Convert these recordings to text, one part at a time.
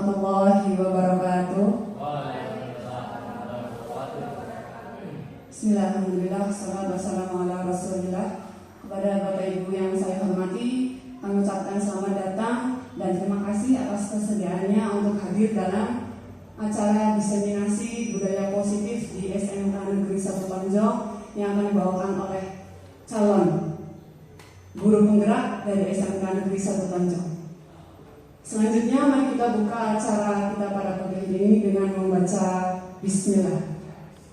warahmatullahi wabarakatuh. Bismillahirrahmanirrahim. Wassalatu wassalamu ala rasulillah. Kepada Bapak Ibu yang saya hormati, kami ucapkan selamat datang dan terima kasih atas kesediaannya untuk hadir dalam acara diseminasi budaya positif di SMK Negeri 1 Tonjong yang akan dibawakan oleh calon guru penggerak dari SMK Negeri 1 Tonjong. Selanjutnya mari kita buka acara kita pada pagi ini dengan membaca Bismillah.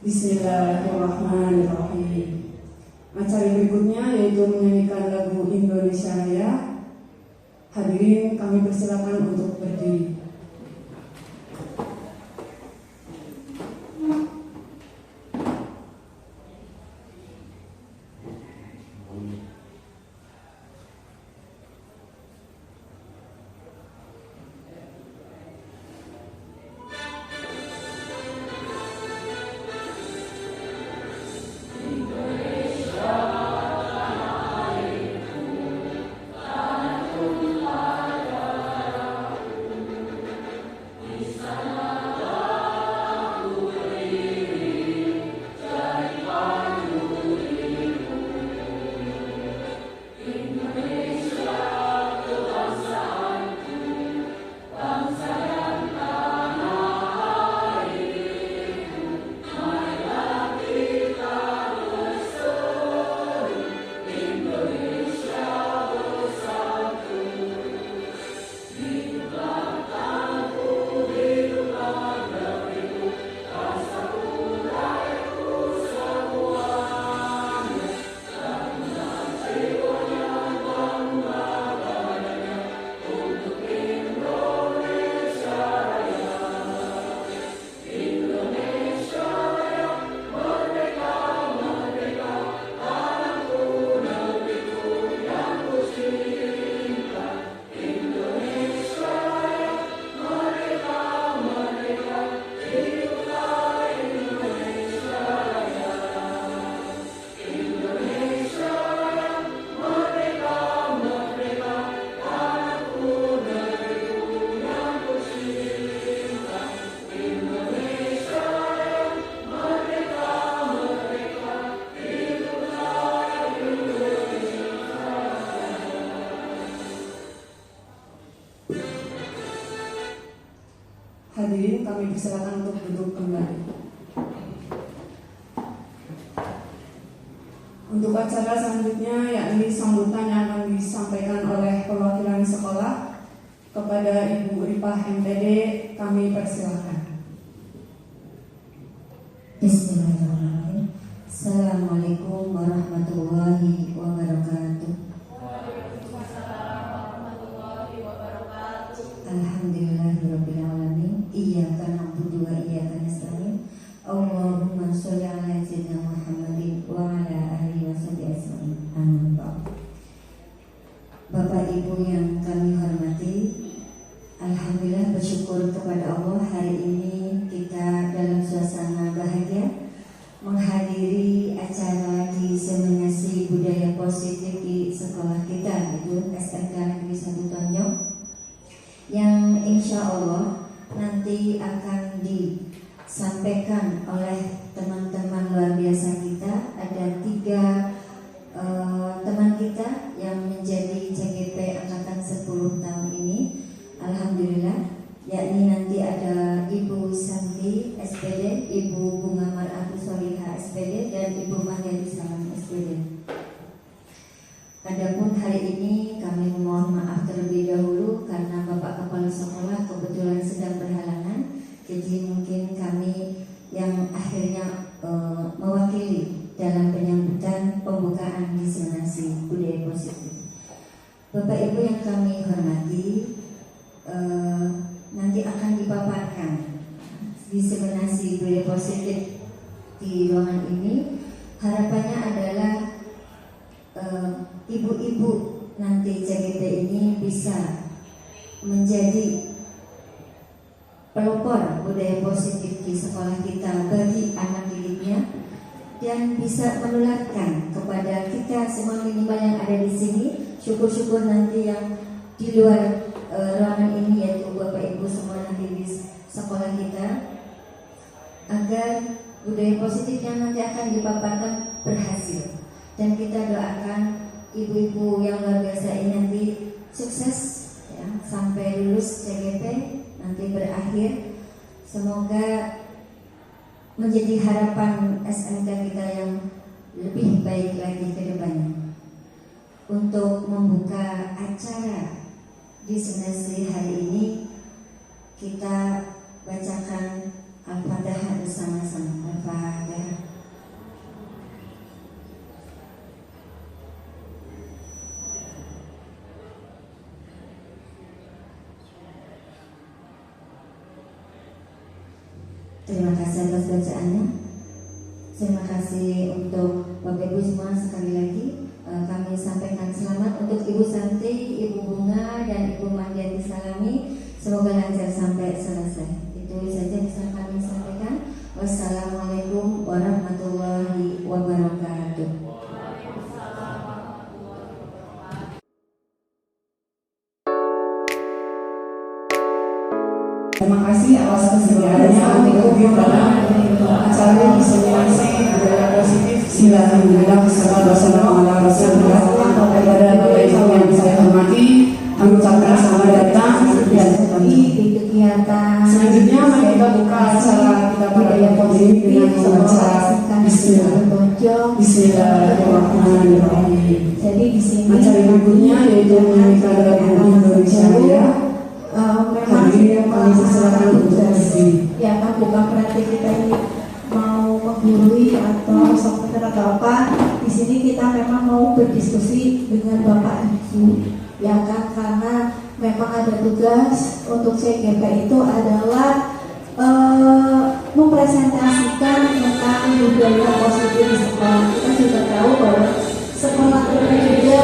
Bismillahirrahmanirrahim. Acara berikutnya yaitu menyanyikan lagu Indonesia Raya. Hadirin kami persilakan untuk berdiri. Hadirin kami persilakan untuk duduk kembali. Untuk acara selanjutnya yakni sambutan yang akan disampaikan oleh perwakilan sekolah kepada Ibu Ripah MPD, kami persilakan. Bismillahirrahmanirrahim. Assalamualaikum warahmatullahi wabarakatuh. Alhamdulillahirabbil alamin. Iyyaka na'budu wa iyyaka nasta'in. Allahumma sholli ala sayyidina Muhammadin wa ala alihi washabihi ajmain. Amin. Bapak Ibu yang kami hormati, alhamdulillah bersyukur kepada Allah hari ini kita dalam suasana bahagia menghadiri acara diseminasi budaya positif di sekolah kita, yaitu SMK Negeri 1 Tonjong, yang insya Allah nanti akan disampaikan oleh teman-teman luar biasa kita. Ada 3 teman kita yang menjadi CGP angkatan 10 tahun ini, alhamdulillah, yakni nanti ada Ibu Santi SPD, Ibu Bunga Mar'atu Soliha SPD, dan Ibu Mahyati Salam SPD. Adapun hari ini kami mohon maaf terlebih dahulu karena Bapak Kepala Sekolah kebetulan sedang berhalangan. Jadi mungkin kami yang akhirnya mewakili dalam penyambutan pembukaan diseminasi budaya positif. Bapak Ibu yang kami hormati, nanti akan dipaparkan diseminasi budaya positif di ruangan ini. Harapannya adalah ibu-ibu nanti CGP ini bisa menjadi pelopor budaya positif di sekolah kita bagi anak didiknya dan bisa menularkan kepada kita semua minimal yang ada di sini. Syukur-syukur nanti yang di luar ruangan ini, yaitu Bapak Ibu Ibu semua nanti di sekolah kita, agar budaya positif yang nanti akan dipaparkan berhasil. Dan kita doakan ibu-ibu yang luar biasa ini nanti sukses ya, sampai lulus CGP nanti berakhir. Semoga menjadi harapan SMK kita yang lebih baik lagi ke depannya. Untuk membuka acara di Sunasi hari ini, kita bacakan Al-Fatihah bersama-sama. Al-Fatihah. Terima kasih atas bacaannya. Terima kasih untuk Bapak Ibu semua. Sekali lagi kami sampaikan selamat untuk Ibu Santi, Ibu Bunga, dan Ibu Mandiati Salami. Semoga lancar sampai selesai. Itu saja bisa kami sampaikan. Wassalamualaikum warahmatullahi wabarakatuh. Terima kasih atas kesediaannya untuk hadir dalam acara diseminasi budaya positif Bismillahirrahmanirrahim. Wassalamualaikum warahmatullahi wabarakatuh. Kepada Bapak Ibu yang saya hormati, kami ucapkan selamat datang dan di kegiatan selanjutnya mari kita buka acara kita budaya positif dengan membaca Bismillahirrahmanirrahim. Jadi di sini acara berikutnya yaitu menyanyikan lagu Indonesia Raya. memang kami persilakan untuk berdiri. Ya kan, bukan berarti kita ini mau menggurui atau software atau apa. Di sini kita memang mau berdiskusi dengan Bapak Ibu, ya kan, karena memang ada tugas untuk CGP itu adalah mempresentasikan tentang budaya positif di sekolah. Kita juga tahu bahwa sekolah kita juga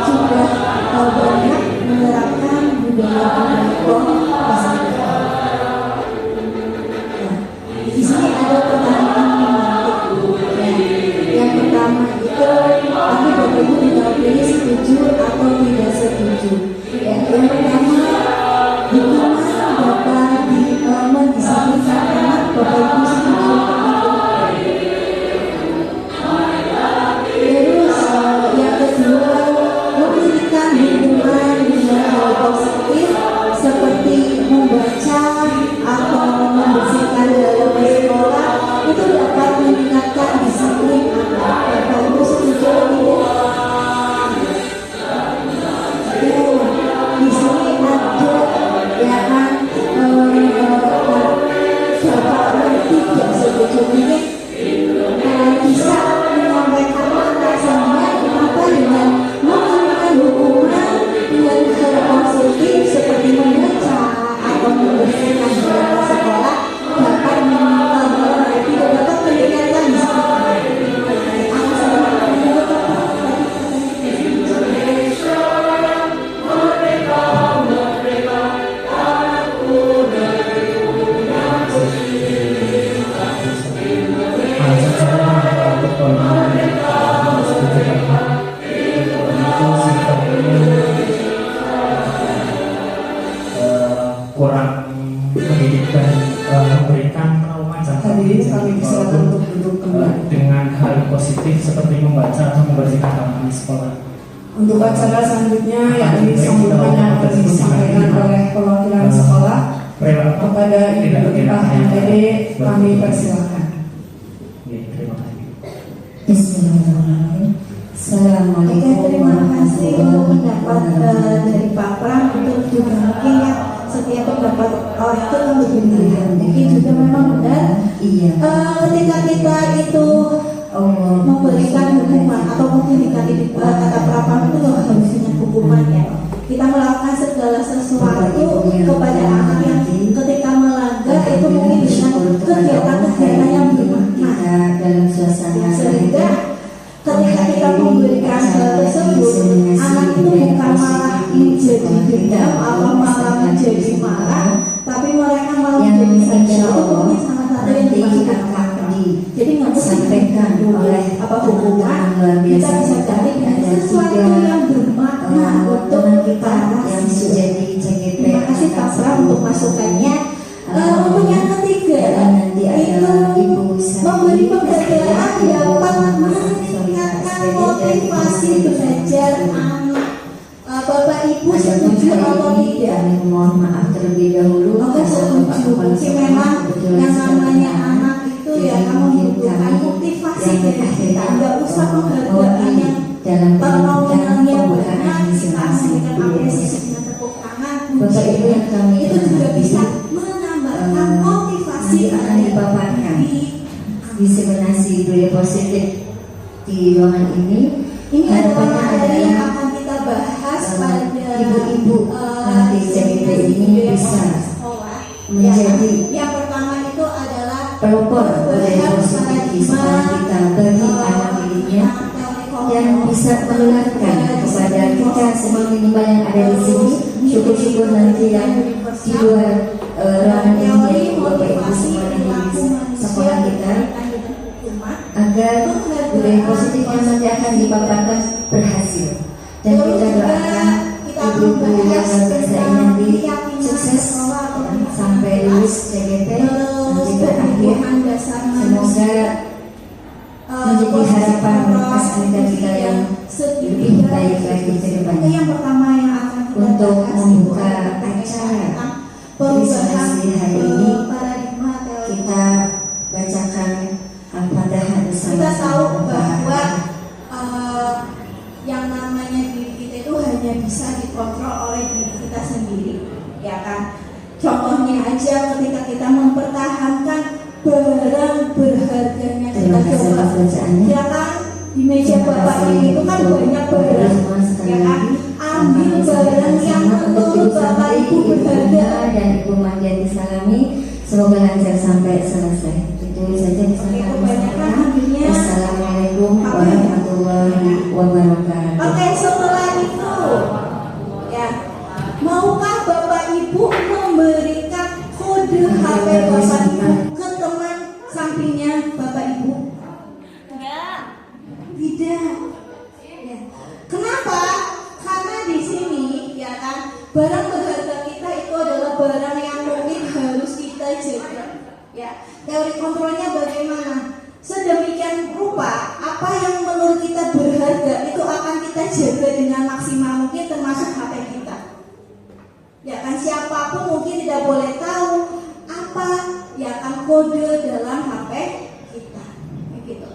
sudah banyak menerapkan budaya positif. Di sini ada pertanyaan menarik. Yang pertama itu, tapi Bapak Ibu tinggal pilih setuju atau tidak setuju. Ya, yang pertama, di mana Bapak mendisiplinkan anak Bapak Ibu setuju. Terus yang kedua, memberikan hubungan dengan hal positif seperti membaca atau membersihkan dalam sekolah itu dapat meningkatkan disiplin anak. Bapak Ibu setuju tidak? Di sini ada ya kan Bapak tidak setuju ini bisa menyampaikan alasannya kenapa dengan memberikan hukuman dengan hal positif seperti membaca atau membersihkan dalam sekolah dapat tidak dapat meningkatkan kurang mendidik dan memberikan trauma Hadirin kami persilakan untuk duduk kembali. dengan hal positif seperti membaca atau membersihkan taman di sekolah. Untuk acara selanjutnya yakni sambutan yang akan disampaikan oleh perwakilan sekolah kepada Ibu Ipah MTD, kami persilakan. Terima kasih. Bismillahirrahmanirrahim. Assalamualaikum. Oke, terima kasih untuk pendapat dari Pak Pram. Untuk juga mungkin ya setiap pendapat orang itu kan berbeda. Mungkin juga memang benar. Iya. Ketika kita itu memberikan hukuman atau memberikan kata Pram itu harus dengan hukuman ya. Kita melakukan segala sesuatu kepada anak yang ketika melanggar itu mungkin dengan kegiatan-kegiatan yang bermakna dalam suasana sehingga ketika kita memberikan hal tersebut, anak itu bukan malah menjadi dendam atau malah menjadi marah, tapi mereka malah menjadi sadar. Itu mungkin salah satu yang dimaksudkan. Jadi nggak mesti sampaikan oleh apa hukuman, kita bisa cari dengan sesuatu yang bermakna untuk kita yang siswa. menjadi CGP. Terima kasih Pak Pram untuk masukan yang ketiga nanti ada itu Ibu memberi pembelajaran dapat meningkatkan motivasi belajar anak. Bapak Ibu setuju atau tidak? Mohon maaf terlebih dahulu. Oke, setuju. Mungkin memang yang namanya anak itu ya membutuhkan motivasi dari kita. Nggak usah penghargaan yang nominalnya banyak, kita memberikan apresiasi dengan tepuk tangan, pujian. Itu juga bisa menambahkan motivasi akan dipaparkan diseminasi budaya positif di ruangan ini. Ini adalah materi yang akan kita bahas pada ibu-ibu nanti CBP ini bisa menjadi yang pertama itu adalah pelopor budaya positif di sekolah kita bagi anak didiknya dan bisa menularkan kepada kita semua minimal yang ada di sini. Syukur-syukur nanti yang di luar ruangan ini yaitu Bapak Ibu semua yang di sekolah kita, agar budaya positif yang nanti akan dipaparkan berhasil. Dan kita doakan ibu-ibu yang berbahasa ini nanti sukses sampai lulus CGP nanti berakhir. Semoga menjadi harapan bekas kita yang lebih baik lagi ke depannya. Yang pertama yang akan kita untuk bahas membuka acara perubahan hari ini, paradigma teori. kita bacakan Al-Fatihah bersama. Kita tahu bahwa yang namanya diri kita itu hanya bisa dikontrol oleh diri kita sendiri, ya kan? Contohnya aja ketika kita mempertahankan barang berharganya kita coba, ya kan? Di meja Bapak ini itu kan banyak barang, ya kan? Ambil barang yang menurut Bapak Ibu berharga dan Ibu Mardiati Salami. Semoga lancar sampai selesai. Itu saja bisa kami sampaikan. Wassalamualaikum warahmatullahi wabarakatuh. Oke, setelah itu, ya, maukah Bapak Ibu memberikan kode HP Bapak Ibu ke teman sampingnya Bapak Ibu? Enggak. Tidak. Ya. Kenapa? Karena di sini, ya kan, barang berharga kita itu adalah barang yang mungkin harus kita jaga. Ya, teori kontrolnya bagaimana? Sedemikian rupa, apa yang menurut kita berharga itu akan kita jaga dengan maksimal mungkin, termasuk HP kita. Ya kan, siapapun mungkin tidak boleh tahu apa ya kan kode dalam HP kita. Begitu.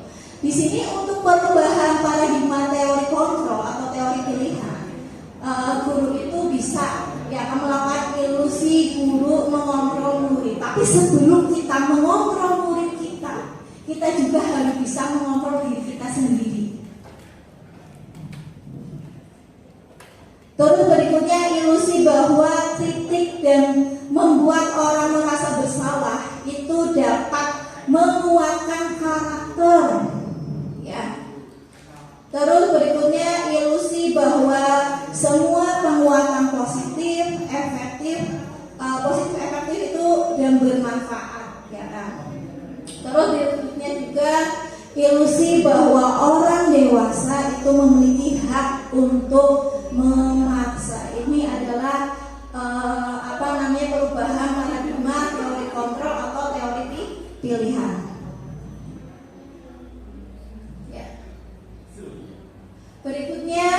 Di sini untuk perubahan paradigma teori kontrol atau teori pilihan, guru itu bisa ya akan melakukan ilusi guru mengontrol murid. Tapi sebelum kita mengontrol murid kita juga harus bisa mengontrol diri kita sendiri. Terus berikutnya ilusi bahwa kritik dan membuat orang merasa bersalah itu dapat menguatkan karakter. Ya. Terus berikutnya ilusi bahwa semua penguatan positif efektif itu dan bermanfaat, ya kan? Terus berikutnya juga ilusi bahwa orang dewasa itu memiliki hak untuk memaksa. Ini adalah perubahan paradigma teori kontrol atau teori pilihan. Ya. Berikutnya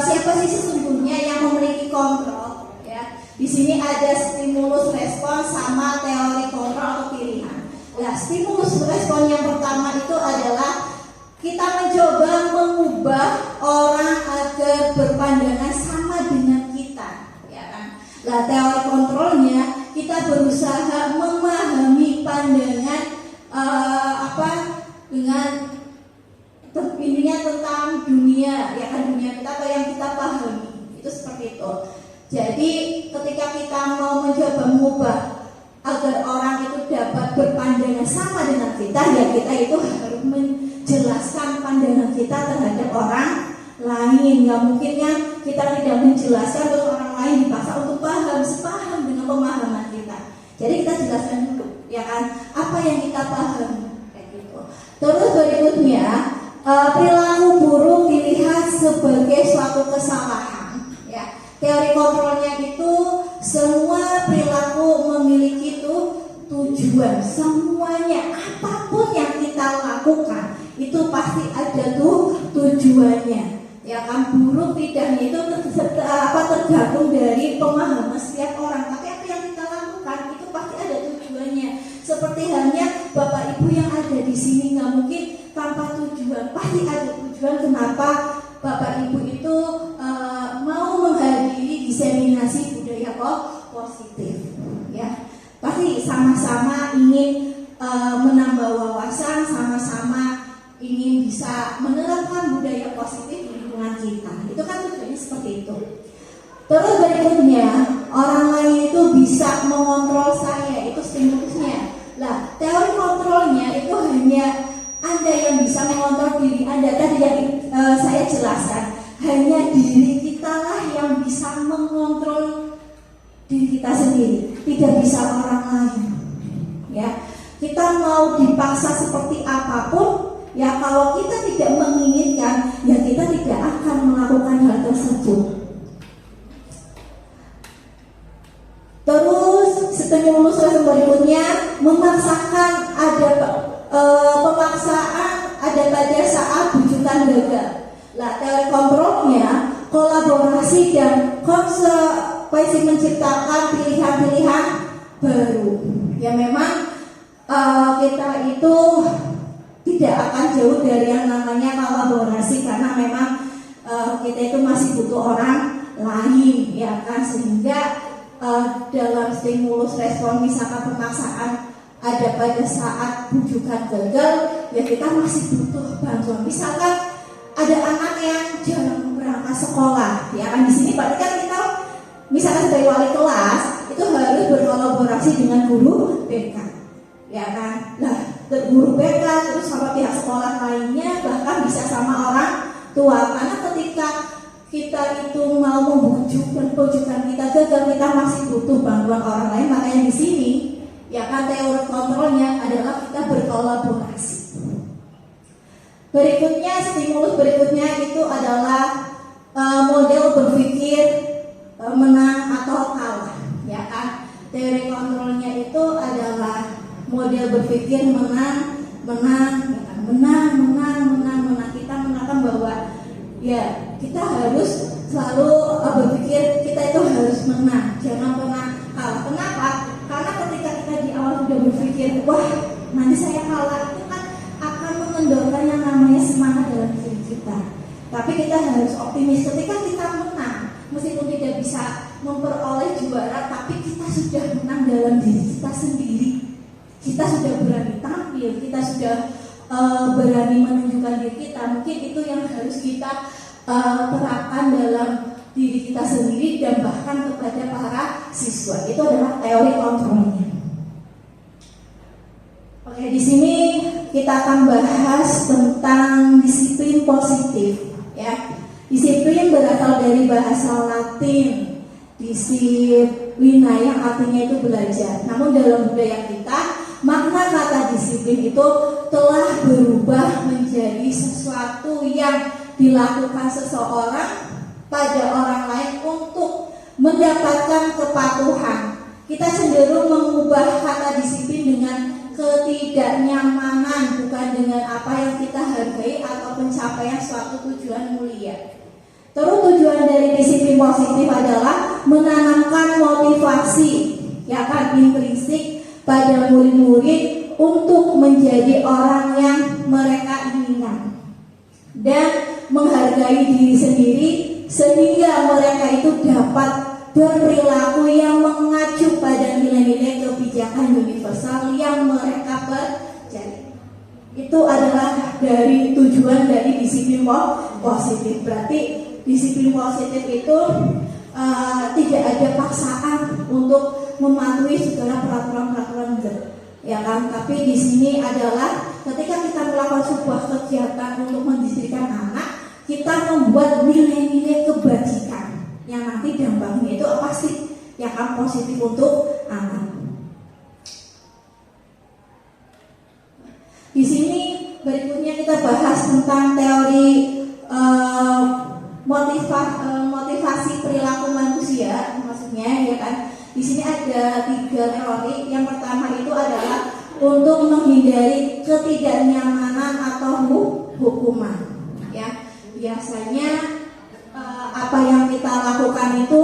siapa sih sesungguhnya yang memiliki kontrol? Ya. Di sini ada stimulus respons sama teori kontrol atau pilihan. Nah, stimulus respon yang pertama itu adalah kita mencoba mengubah orang agar berpandangan sama dengan kita, ya kan? Nah, teori kontrolnya kita berusaha memahami pandangan dengan intinya tentang dunia, ya kan, dunia kita atau yang kita pahami itu seperti itu. Jadi ketika kita mau mencoba mengubah agar orang itu dapat berpandangan sama dengan kita, ya kita itu harus menjelaskan pandangan kita terhadap orang lain. Nggak mungkin kan kita tidak menjelaskan terus orang lain dipaksa untuk paham sepaham dengan pemahaman kita. Jadi kita jelaskan dulu, ya kan, apa yang kita pahami, kayak gitu. Terus berikutnya perilaku buruk dilihat sebagai suatu kesalahan. Ya, teori kontrolnya itu semua perilaku memiliki itu tujuan. Semuanya, apapun yang kita lakukan itu pasti ada tujuannya. Ya kan, buruk tidaknya itu tergantung dari pemahaman setiap orang. Tapi apa yang kita lakukan itu pasti ada tujuannya. Seperti halnya Bapak Ibu yang ada di sini, nggak mungkin tanpa tujuan. Pasti ada tujuan kenapa Bapak Ibu itu mau menghadiri diseminasi budaya positif. Ya, pasti sama-sama ingin menambah wawasan, sama-sama ingin bisa menerapkan budaya positif di lingkungan kita. Itu kan tujuannya seperti itu. Terus berikutnya, orang lain itu bisa mengontrol saya, itu stimulusnya. Lah, teori kontrolnya itu hanya Anda yang bisa mengontrol diri Anda. Tadi yang saya jelaskan, hanya diri kita lah yang bisa mengontrol diri kita sendiri, tidak bisa orang lain. Ya, kita mau dipaksa seperti apapun, ya kalau kita tidak menginginkan, ya kita tidak akan melakukan hal tersebut. Terus stimulus berikutnya, memaksakan ada pemaksaan ada pada saat bujukan gagal. Lah, teori kontrolnya kolaborasi dan konsekuensi menciptakan pilihan-pilihan baru. Ya memang kita itu tidak akan jauh dari yang namanya kolaborasi, karena memang kita itu masih butuh orang lain, ya kan, sehingga dalam stimulus respon misalkan pemaksaan ada pada saat bujukan gagal, ya kita masih butuh bantuan. Misalkan ada anak yang jarang berangkat sekolah, ya kan, di sini berarti kan kita misalkan sebagai wali kelas itu harus berkolaborasi dengan guru BK, ya kan. Nah, guru BK terus sama pihak sekolah lainnya, bahkan bisa sama orang tua, karena ketika kita itu mau membujuk dan bujukan kita gagal, kita masih butuh bantuan orang lain. Makanya di sini, ya kan, teori kontrolnya adalah kita berkolaborasi. Berikutnya, stimulus berikutnya itu adalah model berpikir menang atau kalah, ya kan. Teori kontrolnya itu adalah model berpikir menang. Kita menanam bahwa ya kita harus selalu berpikir kita itu harus menang, jangan pernah kalah. Kenapa? Karena ketika kita di awal sudah berpikir, wah nanti saya kalah, itu kan akan mengendorkan yang namanya semangat dalam diri kita. Tapi kita harus optimis ketika kita menang, meskipun tidak bisa memperoleh juara, tapi kita sudah menang dalam diri kita sendiri. Kita sudah berani tampil, kita sudah berani menunjukkan diri kita. Mungkin itu yang harus kita terapkan dalam diri kita sendiri dan bahkan kepada para siswa. Itu adalah teori kontrolnya. Oke, di sini kita akan bahas tentang disiplin positif. Ya, disiplin berasal dari bahasa Latin disiplina yang artinya itu belajar. Namun dalam budaya kita, makna kata disiplin itu telah berubah menjadi sesuatu yang dilakukan seseorang pada orang lain untuk mendapatkan kepatuhan. Kita cenderung mengubah kata disiplin dengan ketidaknyamanan, bukan dengan apa yang kita hargai atau pencapaian suatu tujuan mulia. Terus tujuan dari disiplin positif adalah menanamkan motivasi, ya kan, intrinsik pada murid-murid untuk menjadi orang yang mereka inginkan dan menghargai diri sendiri, sehingga mereka itu dapat berperilaku yang mengacu pada nilai-nilai kebijakan universal yang mereka percaya. Itu adalah dari tujuan dari disiplin positif. Berarti disiplin positif itu tidak ada paksaan untuk mematuhi segala peraturan-peraturan, ya kan? Tapi di sini adalah ketika kita melakukan sebuah kegiatan untuk mendisiplinkan anak, kita membuat nilai-nilai kebajikan yang nanti dampaknya itu pasti yang akan positif untuk anak. Di sini berikutnya kita bahas tentang teori motivasi perilaku manusia, maksudnya ya kan. Di sini ada 3 teori. Yang pertama itu adalah untuk menghindari ketidaknyamanan atau hukuman. Ya, biasanya apa yang kita lakukan itu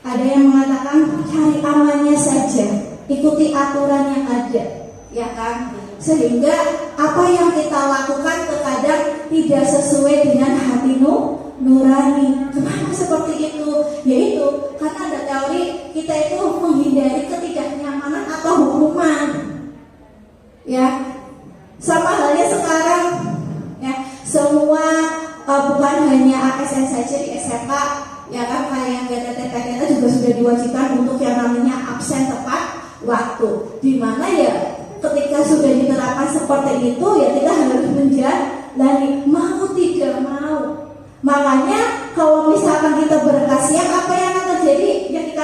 ada yang mengatakan cari amannya saja, ikuti aturan yang ada, ya kan? Sehingga apa yang kita lakukan terkadang tidak sesuai dengan hati nurani. Kenapa seperti itu? Yaitu karena ada teori kita itu menghindari ketidaknyamanan atau hukuman. Ya, sama halnya sekarang, ya, semua bukan hanya ASN saja di SMK, ya kan, kayak yang GTT-PTT juga sudah diwajibkan untuk yang namanya absen tepat waktu. Dimana ya ketika sudah diterapkan seperti itu, ya kita harus menjalani mau tidak mau. Makanya kalau misalkan kita berkasihan, apa yang akan terjadi? Ya kita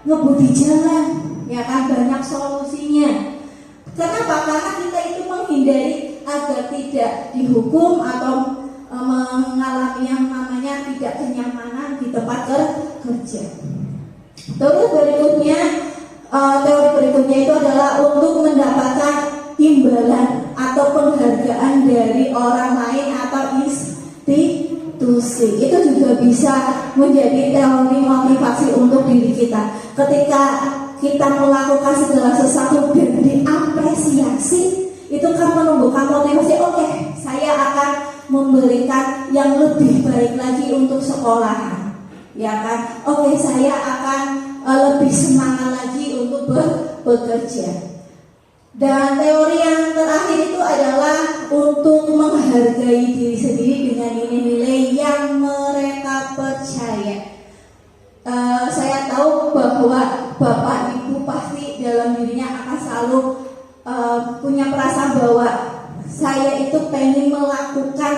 ngebut di jalan, ya kan, banyak solusinya. Kenapa? Karena kita itu menghindari agar tidak dihukum atau mengalami yang namanya tidak kenyamanan di tempat kerja. Terus berikutnya, teori berikutnya itu adalah untuk mendapatkan imbalan atau penghargaan dari orang lain atau institusi. Itu juga bisa menjadi teori motivasi untuk diri kita. Ketika kita melakukan segala sesuatu dan diapresiasi, itu kan menumbuhkan motivasi. Oke, saya akan memberikan yang lebih baik lagi untuk sekolahan, ya kan? Oke, saya akan lebih semangat lagi untuk bekerja. Dan teori yang terakhir itu adalah untuk menghargai diri sendiri dengan nilai-nilai yang mereka percaya. Saya tahu bahwa Bapak Ibu pasti dalam dirinya akan selalu punya perasaan bahwa saya itu pengen melakukan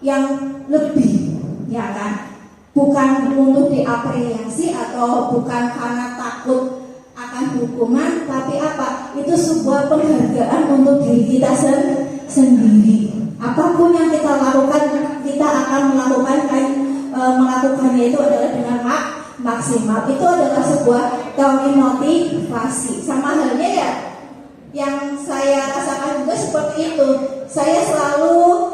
yang lebih, ya kan? Bukan untuk diapresiasi atau bukan karena takut akan hukuman, tapi apa? Itu sebuah penghargaan untuk diri kita sendiri. Apapun yang kita lakukan, kita akan melakukannya itu adalah dengan maksimal. Itu adalah sebuah teori motivasi. Sama halnya ya, yang saya rasakan juga seperti itu. Saya selalu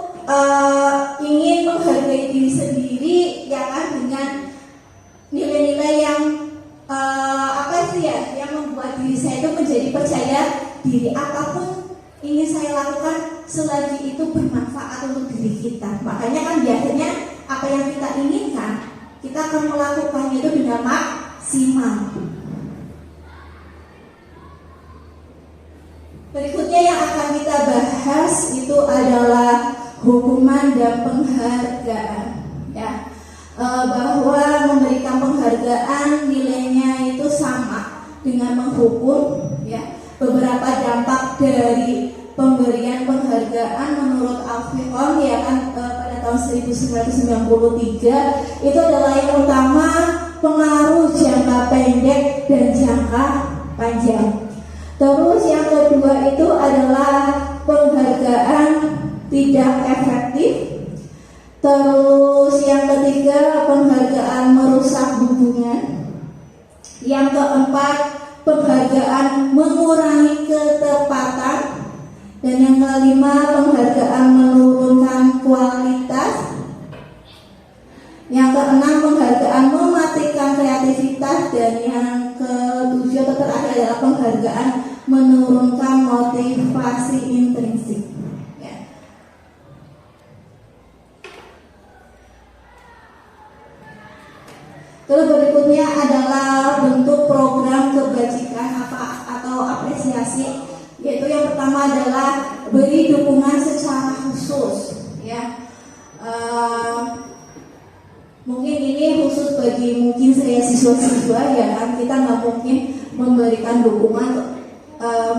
ingin menghargai diri sendiri, ya kan, dengan nilai-nilai yang yang membuat diri saya itu menjadi percaya diri. Apapun ingin saya lakukan selagi itu bermanfaat untuk diri kita. Makanya kan biasanya apa yang kita inginkan, kita akan melakukannya itu dengan maksimal. Berikutnya yang akan kita bahas itu adalah hukuman dan penghargaan, ya. Bahwa memberikan penghargaan nilainya itu sama dengan menghukum, ya. Beberapa dampak dari pemberian penghargaan menurut Alfie, ya kan, pada tahun 1993 itu adalah yang utama pengaruh jangka pendek dan jangka panjang. Terus yang kedua itu adalah penghargaan tidak efektif. Terus yang ketiga, penghargaan merusak hubungan. Yang keempat, penghargaan mengurangi ketepatan. Dan yang kelima, penghargaan menurunkan kualitas. Yang keenam, penghargaan mematikan kreativitas. Dan yang ketujuh atau terakhir adalah penghargaan menurunkan motivasi intrinsik. Terus berikutnya adalah bentuk program kebajikan atau apresiasi, yaitu yang pertama adalah beri dukungan secara khusus, ya. Mungkin ini khusus bagi mungkin saya siswa-siswa, ya kan, kita nggak mungkin memberikan dukungan.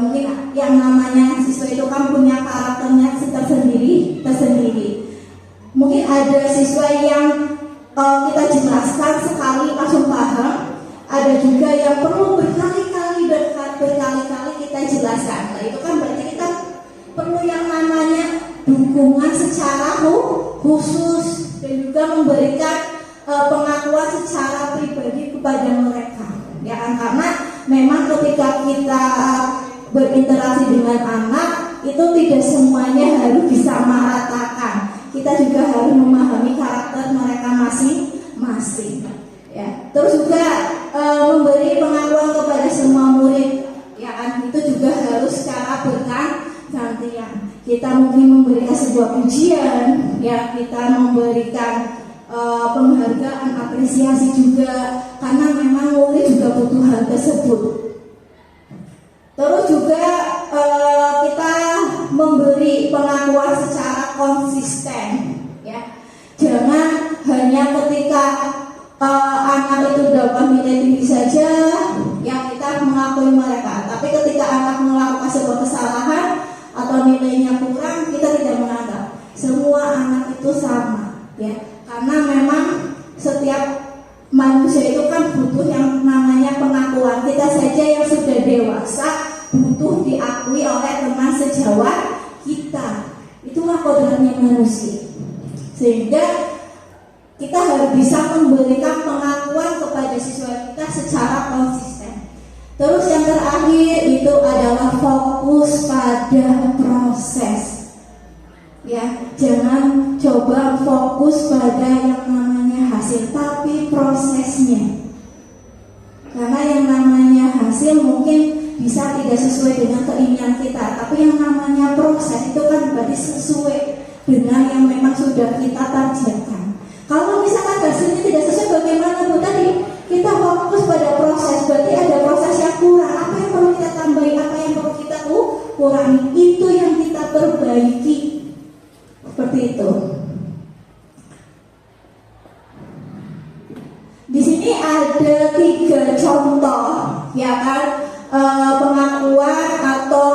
Mungkin yang namanya siswa itu kan punya karakternya tersendiri. Mungkin ada siswa yang kita jelaskan sekali langsung paham, ada juga yang perlu berkali-kali kita jelaskan. Nah, itu kan berarti kita perlu yang namanya dukungan secara khusus dan juga memberikan pengakuan secara pribadi kepada mereka, ya memang ketika kita berinteraksi dengan anak itu tidak semuanya harus disamaratakan. Kita juga harus memahami karakter mereka masing-masing. Ya. Terus juga memberi pengakuan kepada semua murid, ya kan? Itu juga harus secara bergantian. Kita mungkin memberikan sebuah pujian, ya, kita memberikan penghargaan, apresiasi juga, karena memang murid juga butuh hal tersebut. Terus juga kita memberi pengakuan secara konsisten, ya. Jangan hanya ketika anak itu dapat nilai tinggi saja, ya kita mengakui mereka. Tapi ketika anak melakukan sebuah kesalahan atau nilainya kurang, kita tidak menganggap. Semua anak itu sama, ya. Karena memang setiap manusia itu kan butuh yang namanya pengakuan. Kita saja yang sudah dewasa butuh diakui oleh teman sejawat kita. Itulah kodratnya manusia. Sehingga kita harus bisa memberikan pengakuan kepada siswa kita secara konsisten. Terus yang terakhir itu adalah fokus pada proses. Ya, jangan coba fokus pada yang namanya hasil, tapi prosesnya. Karena yang namanya hasil mungkin bisa tidak sesuai dengan keinginan kita, tapi yang namanya proses itu kan berarti sesuai dengan yang memang sudah kita targetkan. Kalau misalkan hasilnya tidak sesuai, bagaimana Bu tadi? Kita fokus pada proses, berarti ada proses yang kurang. Apa yang perlu kita tambahi, apa yang perlu kita kurangi, itu yang kita perbaiki. Seperti itu. Di sini ada 3 contoh, ya kan, pengakuan atau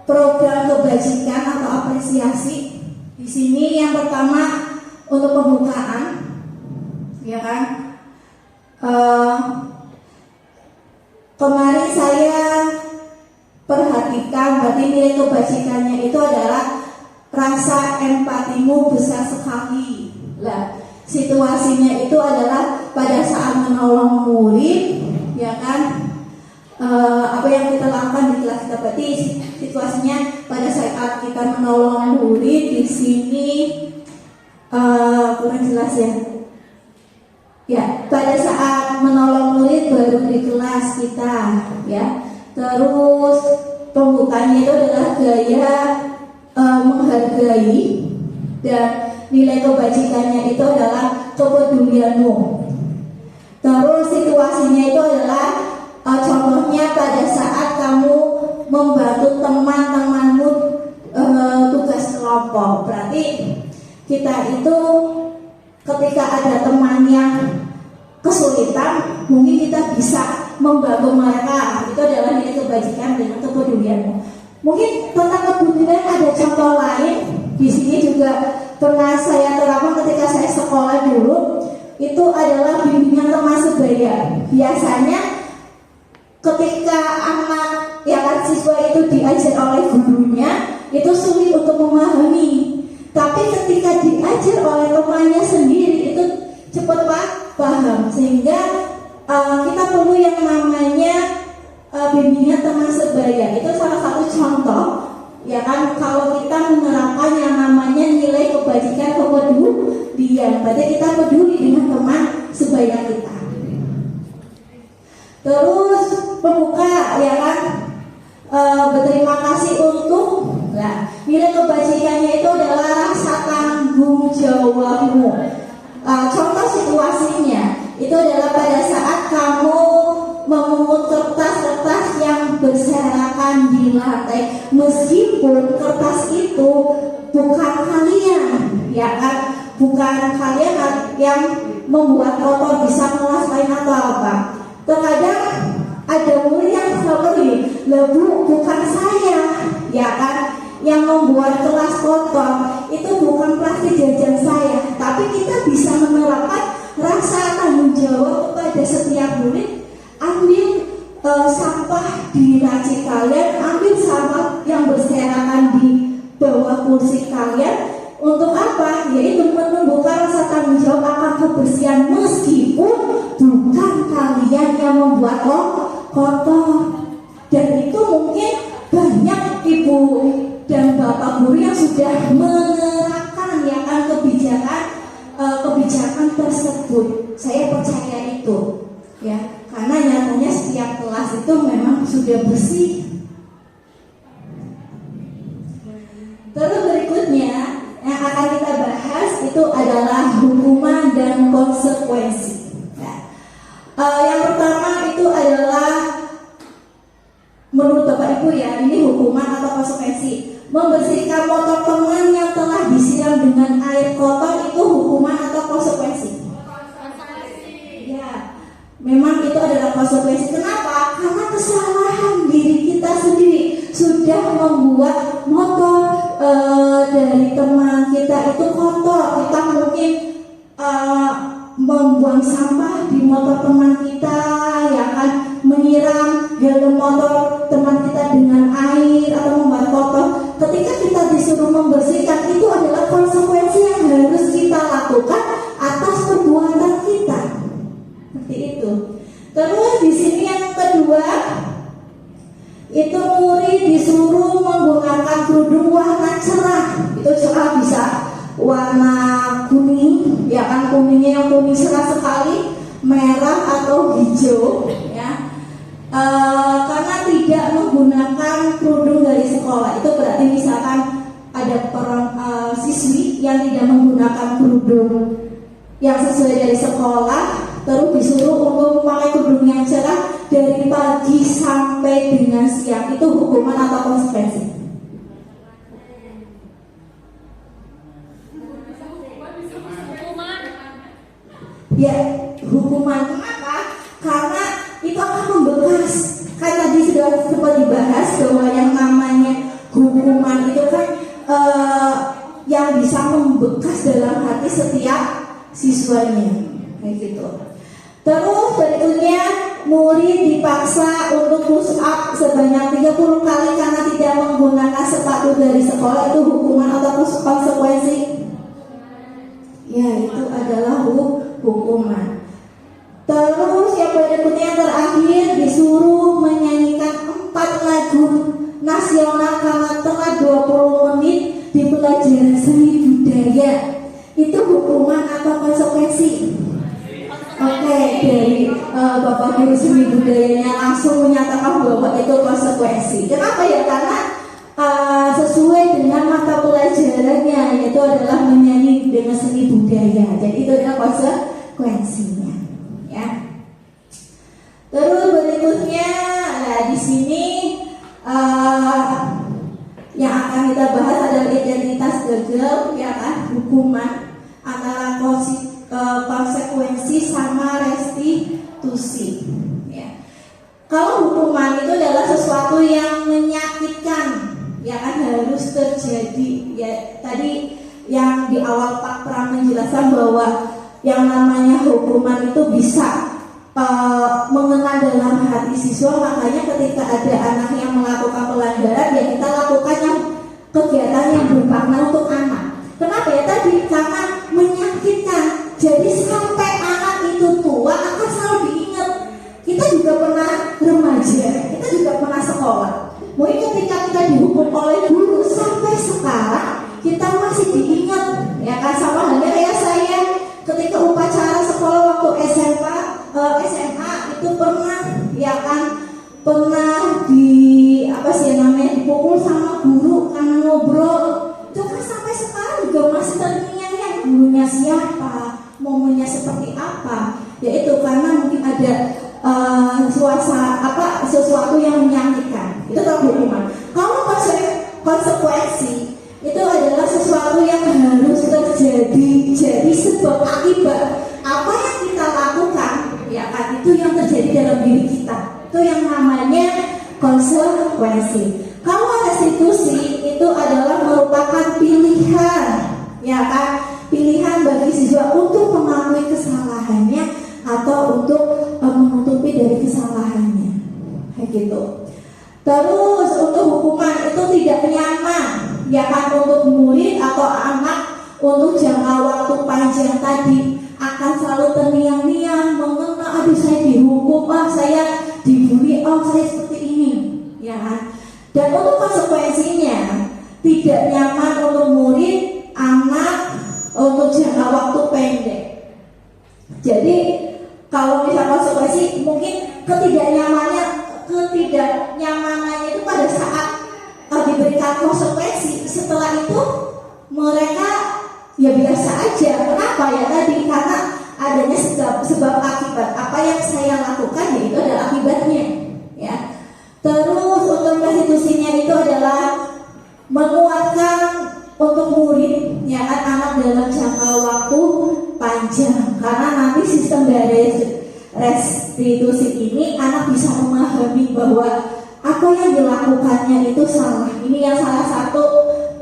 program kebajikan atau apresiasi. Di sini yang pertama untuk pembukaan, ya kan. Kemarin saya perhatikan, berarti nilai kebajikannya itu adalah rasa empatimu besar sekali. Lah, situasinya itu adalah pada saat menolong murid, ya kan, apa yang kita lakukan di kelas kita, berarti situasinya pada saat kita menolong murid. Di sini kurang jelas ya. Ya, pada saat menolong murid baru di kelas kita, ya. Terus pembukanya itu adalah gaya menghargai, dan nilai kebajikannya itu adalah kepedulianmu. Terus situasinya itu adalah contohnya pada saat kamu membantu teman-temanmu tugas kelompok. Berarti kita itu ketika ada teman yang kesulitan, mungkin kita bisa membantu mereka. Itu adalah nilai kebajikan dengan kepedulianmu. Mungkin tentang kepedulian ada contoh lain. Di sini juga pernah saya terapkan ketika saya sekolah dulu. Itu adalah bimbingan teman sebaya. Biasanya ketika anak, ya kan, siswa itu diajar oleh gurunya, itu sulit untuk memahami. Tapi ketika diajar oleh temannya sendiri, itu cepat paham. Sehingga kita perlu yang namanya bimbingan teman sebaya. Itu salah satu contoh, ya kan, kalau kita menerapkan yang namanya nilai kebajikan kepedulian, berarti kita peduli dengan teman sebaya kita. Terus pembuka, ya kan, berterima kasih untuk, nah, nilai kebajikannya itu adalah rasa tanggung jawabmu. Contoh situasinya itu adalah pada saat kamu memungut kertas-kertas yang berserakan di lantai, meskipun kertas itu bukan kalian, ya kan, bukan kalian yang membuat kotor, bisa ngelasain atau apa. Terkadang ada murid yang selalu Bu, bukan saya, ya kan, yang membuat kelas kotor, itu bukan plastik jajan saya. Tapi kita bisa menerapkan rasa tanggung jawab kepada setiap murid. Ambil sampah di laci kalian, ambil sampah yang berserakan di bawah kursi kalian. Untuk apa? Yaitu menumbuhkan rasa tanggung jawab akan kebersihan, meskipun bukan kalian yang membuat kotor. Dan itu mungkin banyak ibu dan bapak guru yang sudah menerapkan ya kan kebijakan tersebut. Saya percaya itu ya, karena nyatanya setiap kelas itu memang sudah bersih. Terus berikutnya yang akan kita bahas itu adalah hukuman dan konsekuensi. Yang pertama itu adalah menurut Bapak Ibu ya, ini hukuman atau konsekuensi. Membersihkan motor teman yang telah disiram dengan air kotor itu hukuman atau konsekuensi? Ya, memang itu adalah konsekuensi. Kenapa? Karena kesalahan diri kita sendiri sudah membuat motor dari teman kita itu kotor. Kita mungkin membuang sampah di motor teman kita, ya kan, menyiram helm motor teman kita dengan air atau membuat kotor. Ketika kita disuruh membersihkan, itu adalah konsekuensi yang harus kita lakukan atas perbuatan kita. Seperti itu. Terus di sini yang kedua, itu murid disuruh menggunakan kerudung warna cerah. Itu cerah bisa warna kuning, ya kan, kuningnya yang kuning cerah sekali, merah atau hijau, ya. Karena tidak menggunakan kerudung dari sekolah. Itu berarti misalkan ada siswi yang tidak menggunakan kerudung yang sesuai dari sekolah, terus disuruh untuk memakai kerudung yang cerah dari pagi sampai dengan siang, itu hukuman atau konsekuensi? Ya, hukuman. Kenapa? Karena itu akan membekas. Kan tadi sudah sempat dibahas bahwa yang namanya hukuman itu kan yang bisa membekas dalam hati setiap siswanya, kayak gitu. Terus berikutnya, murid dipaksa untuk push up sebanyak 30 kali karena tidak menggunakan sepatu dari sekolah, itu hukuman atau konsekuensi? Ya, itu adalah hukuman. Terus yang berikutnya, yang terakhir, disuruh menyanyikan 4 lagu nasional karena telah 20 menit di pelajaran seni budaya. Itu hukuman atau konsekuensi? Oke, dari Bapak Guru Seni Budayanya langsung menyatakan bahwa itu konsekuensi. Kenapa ya? Karena sesuai dengan mata pelajarannya, yaitu adalah menyanyi dengan seni budaya. Jadi itu adalah konsekuensinya, ya. Terus berikutnya, nah di sini yang akan kita bahas adalah identitas gagal, ya kan, hukuman antara konsekuensi sama restitusi, ya. Kalau hukuman itu adalah sesuatu yang menyakitkan, ya kan, harus terjadi. Ya, tadi yang di awal Pak Pram menjelaskan bahwa yang namanya hukuman itu bisa mengena dalam hati siswa. Makanya ketika ada anak yang melakukan pelanggaran, ya kita lakukan yang kegiatan yang bermakna untuk anak. Kenapa ya? Tadi karena menyakitkan. Jadi sampai anak itu tua akan selalu diingat. Kita juga pernah remaja, kita juga pernah sekolah. Mungkin ketika kita dihukum oleh guru, sampai sekarang kita masih diingat, ya kan. Sama halnya kayak saya ketika upacara sekolah waktu SMA itu pernah, ya kan, pernah dipukul sama guru karena ngobrol. Itu kan sampai sekarang juga masih terngiang, ya, gurunya siapa, momennya seperti apa. Ya itu karena mungkin ada sesuatu yang menyakitkan. Itu kan hukuman. Kalau konsekuensi itu adalah sesuatu yang harus terjadi, jadi sebab akibat apa yang kita lakukan, ya kan, itu yang terjadi dalam diri kita. Itu yang namanya konsekuensi. Kalau restitusi itu adalah merupakan pilihan, ya kan, pilihan bagi siswa untuk mengakui kesalahannya atau untuk menutupi dari kesalahannya, kayak gitu. Terus untuk hukuman itu tidak nyaman, ya kan, untuk murid atau anak untuk jangka waktu panjang tadi akan selalu terngiang-ngiang, mengena, aduh saya dihukum, saya dibully, oh saya seperti ini, ya kan? Dan untuk konsekuensinya tidak nyaman untuk murid, anak untuk jangka waktu pendek. Jadi kalau misal konsekuensi mungkin ketidaknyamanannya itu pada saat diberikan konsekuensi, setelah itu mereka ya biasa aja. Kenapa ya tadi? Karena adanya sebab akibat. Apa yang saya lakukan ya itu adalah akibatnya, ya. Terus untuk restitusinya itu adalah menguatkan untuk murid, ya kan, anak dalam jangka waktu panjang. Karena nanti sistem dari restitusi ini anak bisa memahami bahwa apa yang dilakukannya itu salah. Ini yang salah satu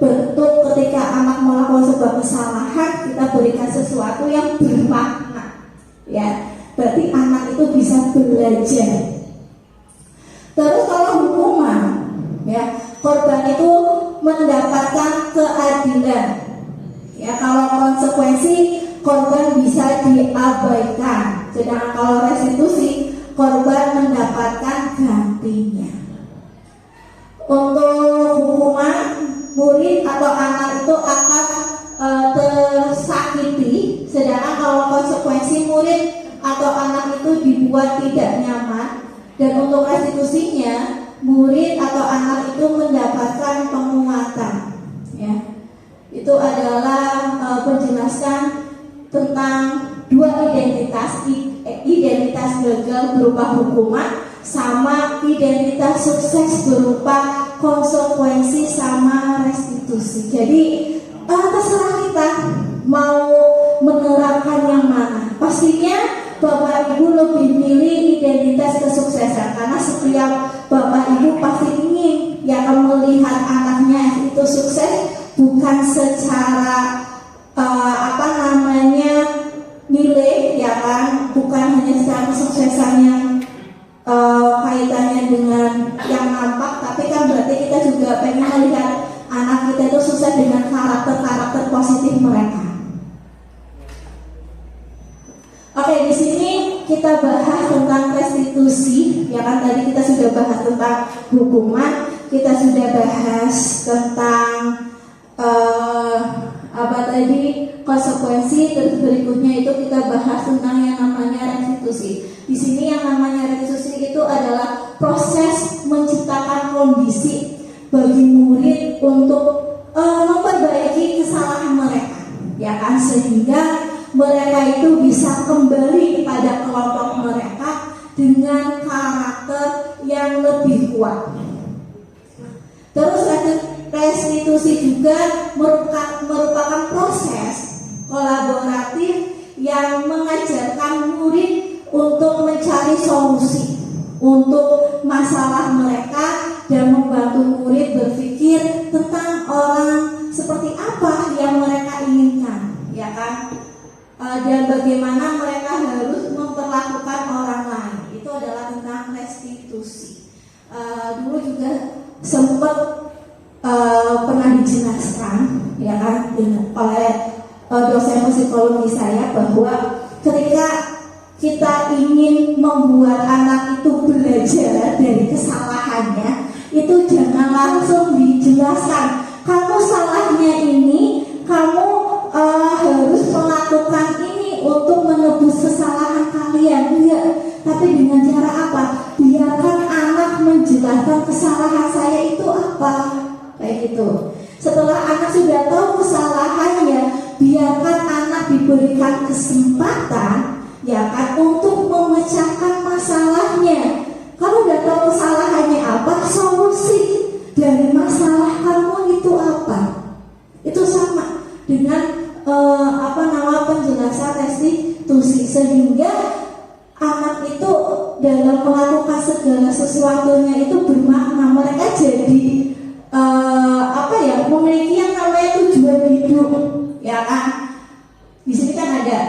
bentuk ketika anak melakukan sebuah kesalahan, kita berikan sesuatu yang bermakna, ya. Berarti anak itu bisa belajar. Terus kalau hukuman, ya, korban itu mendapatkan keadilan. Ya, kalau konsekuensi korban bisa diabaikan. Sedangkan kalau restitusi korban mendapatkan gantinya. Untuk hukuman, murid atau anak itu akan tersakiti. Sedangkan kalau konsekuensi murid atau anak itu dibuat tidak nyaman. Dan untuk restitusinya, murid atau anak itu mendapatkan penguatan, ya. Itu adalah penjelasan tentang dua identitas gagal berupa hukuman sama identitas sukses berupa konsekuensi sama restitusi. Jadi terserah kita mau menerapkan yang mana. Pastinya Bapak Ibu lebih milih identitas kesuksesan, karena setiap Bapak Ibu pasti ingin yang melihat anaknya itu sukses, bukan secara nilai, ya kan, bukan hanya secara kesuksesan yang kaitannya dengan yang nampak, tapi kan berarti kita juga pengen melihat anak kita itu sukses dengan karakter positif mereka. Oke, di sini kita bahas tentang restitusi, ya kan, tadi kita sudah bahas tentang hukuman, kita sudah bahas tentang konsekuensi, terus berikutnya itu kita bahas tentang yang namanya restitusi. Di sini yang namanya restitusi itu adalah proses menciptakan kondisi bagi murid untuk memperbaiki kesalahan mereka, ya kan, sehingga mereka itu bisa kembali kepada kelompok mereka dengan karakter yang lebih kuat. Terus restitusi juga merupakan proses kolaboratif yang mengajarkan murid untuk mencari solusi untuk masalah mereka dan membantu murid berpikir tentang orang seperti apa yang mereka inginkan, ya kan? Dan bagaimana mereka harus memperlakukan orang lain. Itu adalah tentang restitusi. Dulu juga sempat pernah dijelaskan, ya kan, oleh dosen psikologi saya, bahwa ketika kita ingin membuat anak itu belajar dari kesalahannya, itu jangan langsung dijelaskan, kamu salahnya ini, kamu harus melakukan ini untuk menebus kesalahan kalian. Enggak, tapi dengan cara apa? Biarkan anak menjelaskan kesalahan saya itu apa, kayak gitu. Setelah anak sudah tahu kesalahannya, biarkan anak diberikan kesempatan, ya kan, untuk memecahkan masalahnya. Kalau udah tahu kesalahannya apa, solusi dari masalah kamu itu apa? Itu sama dengan penjelasan restitusi, sehingga anak itu dalam melakukan segala sesuatunya itu bermakna. Mereka jadi memiliki yang namanya tujuan hidup, ya kan. Di sini kan ada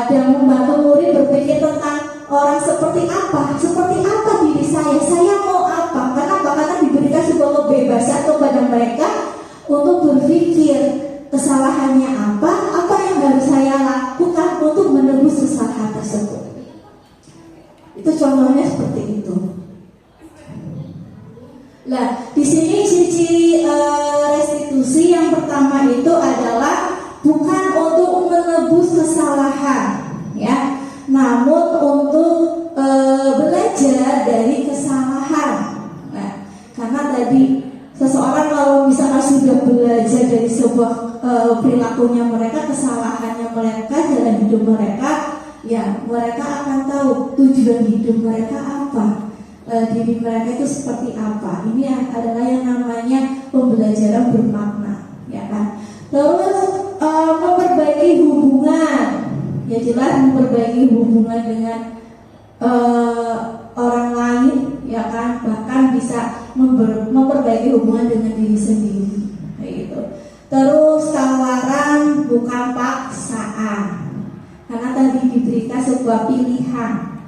dan membantu murid berpikir tentang orang seperti apa diri saya mau apa. Karena diberikan sebuah kebebasan kepada mereka untuk berpikir kesalahannya apa yang harus saya lakukan untuk menebus kesalahan tersebut. Itu contohnya seperti itu. Nah, di sini sisi restitusi yang pertama itu adalah bukan untuk menebus kesalahan, ya, namun untuk belajar dari kesalahan. Nah, karena tadi seseorang kalau misalkan sudah belajar dari sebuah perilakunya mereka, kesalahannya mereka, jalan hidup mereka, ya mereka akan tahu tujuan hidup mereka apa, diri mereka itu seperti apa. Ini adalah yang namanya pembelajaran bermakna, ya kan. Terus memperbaiki hubungan, ya jelas memperbaiki hubungan dengan orang lain, ya kan, bahkan bisa memperbaiki hubungan dengan diri sendiri, kayak gitu. Terus tawaran bukan paksaan, karena tadi diberikan sebuah pilihan.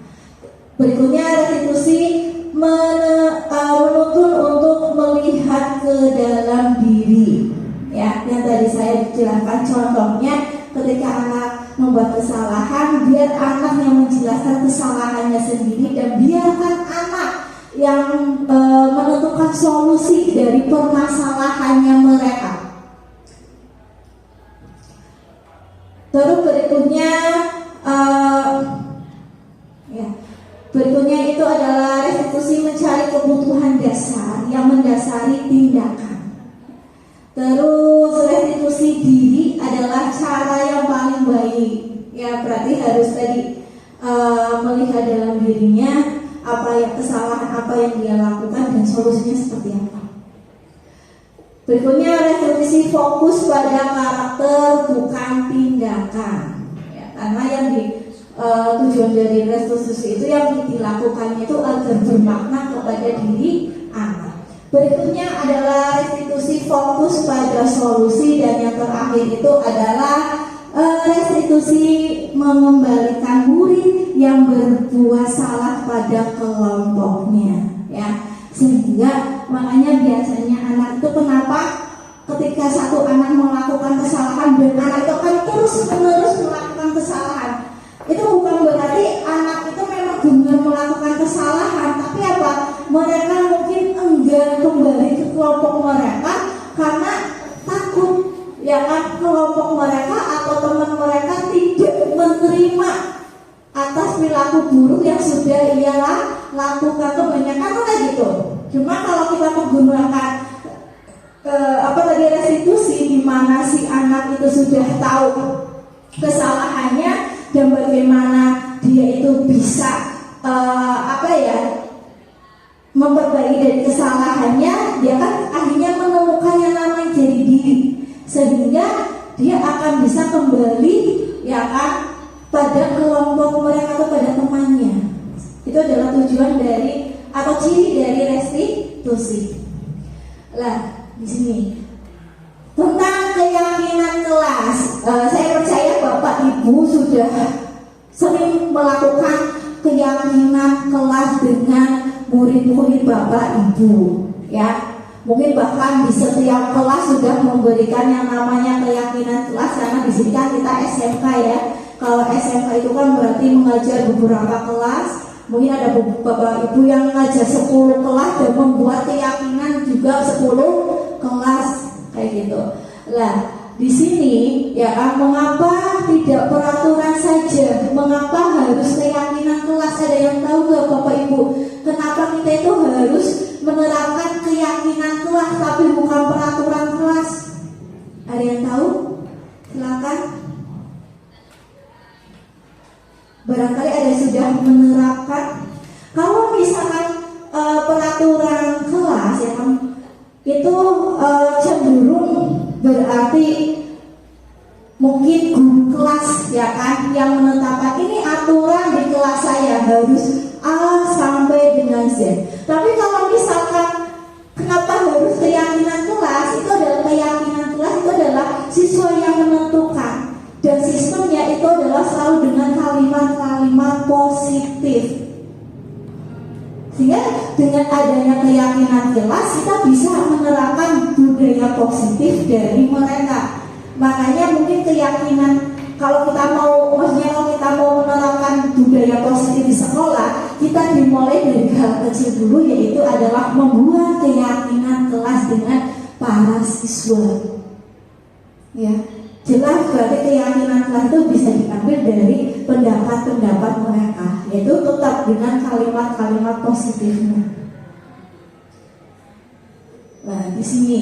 Berikutnya restitusi menuntun untuk melihat ke dalam diri, ya, yang tadi saya jelaskan contohnya ketika anak membuat kesalahan, biar anak yang menjelaskan kesalahannya sendiri dan biarkan anak yang menentukan solusi dari permasalahannya mereka. Terus berikutnya itu adalah restitusi mencari kebutuhan dasar yang mendasari tindakan. Terus restitusi diri adalah cara yang paling baik, ya, berarti harus tadi melihat dalam dirinya kesalahan apa yang dia lakukan dan solusinya seperti apa. Berikutnya restitusi fokus pada karakter bukan tindakan, ya, karena yang tujuan dari restitusi itu yang dilakukannya itu agar bermakna kepada diri anak. Berikutnya adalah restitusi fokus pada solusi, dan yang terakhir itu adalah restitusi mengembalikan murid yang berbuat salah pada kelompoknya, ya. Sehingga makanya biasanya anak itu kenapa ketika satu anak melakukan kesalahan dan anak itu akan terus menerus melakukan kesalahan, itu bukan berarti anak itu memang benar melakukan kesalahan, tapi apa? Mereka mungkin enggan kembali ke kelompok mereka karena takut, ya kan, kelompok mereka atau teman mereka tidak menerima atas perilaku buruk yang sudah ia lakukan. Kebanyakan kan gitu. Cuma kalau kita menggunakan restitusi, di mana si anak itu sudah tahu kesalahannya dan bagaimana dia itu bisa memperbaiki dari kesalahannya, dia kan akhirnya menemukan yang namanya jadi diri, sehingga dia akan bisa kembali, ya kan, pada kelompok mereka atau pada temannya. Itu adalah tujuan dari atau ciri dari restitusi. Lah, di sini tentang keyakinan kelas, saya percaya Bapak Ibu sudah sering melakukan keyakinan kelas dengan murid-murid Bapak Ibu, ya. Mungkin bahkan di setiap kelas sudah memberikan yang namanya keyakinan kelas, karena di sini kan kita SMK, ya. Kalau SMK itu kan berarti mengajar beberapa kelas. Mungkin ada Bapak Ibu yang mengajar 10 kelas dan membuat keyakinan juga 10 kelas, kayak gitu. Lah, di sini ya kan, mengapa tidak peraturan saja? Mengapa harus keyakinan kelas? Ada yang tahu nggak Bapak Ibu? Kenapa kita itu harus menerapkan keyakinan kelas tapi bukan peraturan kelas? Ada yang tahu? Silakan. Barangkali ada yang sudah menerapkan. Kalau misalkan peraturan kelas, ya kan, itu cenderung berarti mungkin guru kelas, ya kan, yang menetapkan ini aturan di kelas saya harus A sampai dengan Z. Tapi kalau misalkan kenapa harus keyakinan kelas? Itu adalah keyakinan kelas itu adalah siswa yang menentukan, dan sistemnya itu adalah selalu dengan kalimat-kalimat positif. Sehingga dengan adanya keyakinan kelas, kita bisa menerapkan budaya positif dari mereka. Makanya mungkin keyakinan, kalau kita mau menerapkan budaya positif di sekolah, kita dimulai dari hal kecil dulu, yaitu adalah membuat keyakinan kelas dengan para siswa. Ya, jelas berarti keyakinan kelas itu bisa diambil dari pendapat-pendapat mereka, yaitu tetap dengan kalimat-kalimat positifnya. Nah, di sini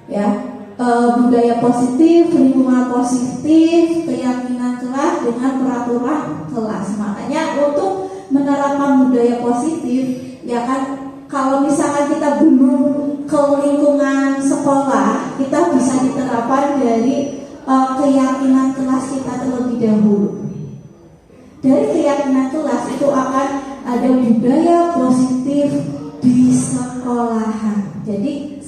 ya, budaya positif, lingkungan positif, keyakinan kelas dengan peraturan kelas. Makanya untuk menerapkan budaya positif, ya kan, kalau misalkan kita belum ke lingkungan sekolah, kita bisa diterapkan dari keyakinan kelas kita terlebih dahulu. Dari keyakinan kelas itu akan ada budaya positif di sekolahan. Jadi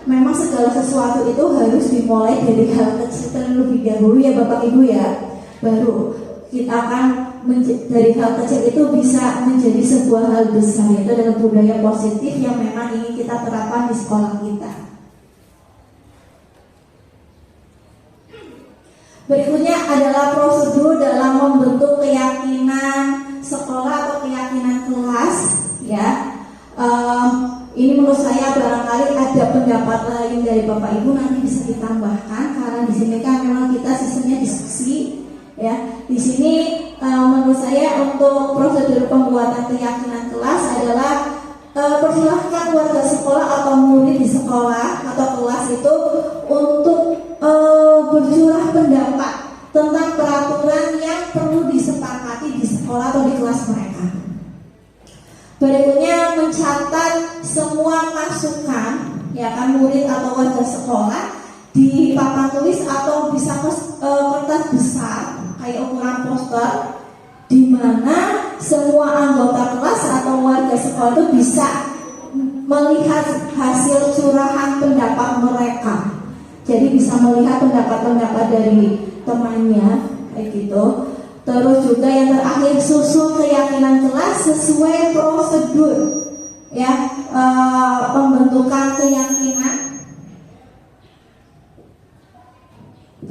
memang segala sesuatu itu harus dimulai dari hal kecil terlebih dahulu ya Bapak Ibu ya. Baru kita akan dari hal kecil itu bisa menjadi sebuah hal besar, yaitu adalah budaya positif yang memang ingin kita terapkan di sekolah kita. Berikutnya adalah prosedur dalam membentuk keyakinan sekolah atau keyakinan kelas ya. Ini menurut saya barangkali ada pendapat lain dari Bapak Ibu, nanti bisa ditambahkan karena di sini kan memang kita sistemnya diskusi ya. Di sini menurut saya untuk prosedur pembuatan keyakinan kelas adalah persilahkan warga sekolah atau murid di sekolah atau kelas itu untuk bercurah pendapat tentang peraturan yang perlu disepakati di sekolah atau di kelas mereka. Berikutnya mencatat semua masukan ya kan murid atau warga sekolah di papan tulis atau bisa kertas besar kayak ukuran poster, di mana semua anggota kelas atau warga sekolah itu bisa melihat hasil curahan pendapat mereka. Jadi bisa melihat pendapat-pendapat dari temannya kayak gitu. Terus juga yang terakhir, susun keyakinan kelas sesuai prosedur ya, pembentukan keyakinan.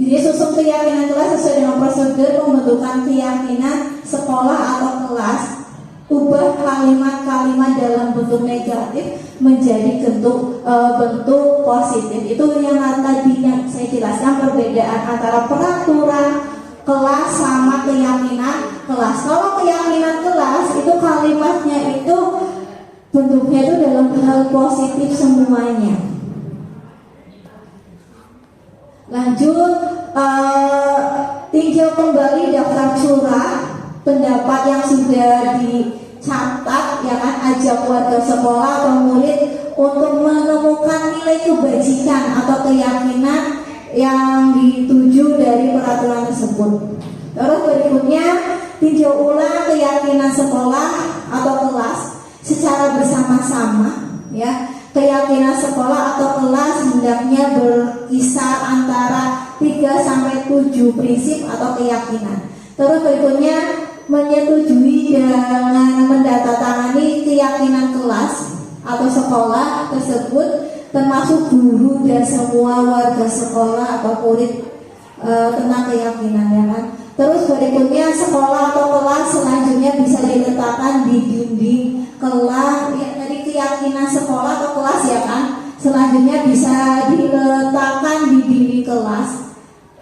Jadi susun keyakinan kelas sesuai dengan prosedur pembentukan keyakinan sekolah atau kelas. Ubah kalimat-kalimat dalam bentuk negatif menjadi bentuk positif. Itu yang tadinya saya jelaskan perbedaan antara peraturan kelas sama keyakinan kelas. Kalau keyakinan kelas itu kalimatnya itu bentuknya itu dalam hal positif semuanya. Lanjut, tinjau kembali daftar curah pendapat yang sudah dicatat ya kan, ajak warga sekolah atau murid untuk menemukan nilai kebajikan atau keyakinan yang dituju dari peraturan tersebut. Terus berikutnya, tinjau ulang keyakinan sekolah atau kelas secara bersama-sama ya. Keyakinan sekolah atau kelas hendaknya berkisar antara 3 sampai 7 prinsip atau keyakinan. Terus berikutnya, menyetujui dengan mendatangani keyakinan kelas atau sekolah tersebut, termasuk guru dan semua warga sekolah atau murid tentang keyakinan ya kan. Terus berikutnya, sekolah atau kelas selanjutnya bisa diletakkan di dinding kelas ya, dari keyakinan sekolah atau kelas ya kan. Selanjutnya bisa diletakkan di dinding kelas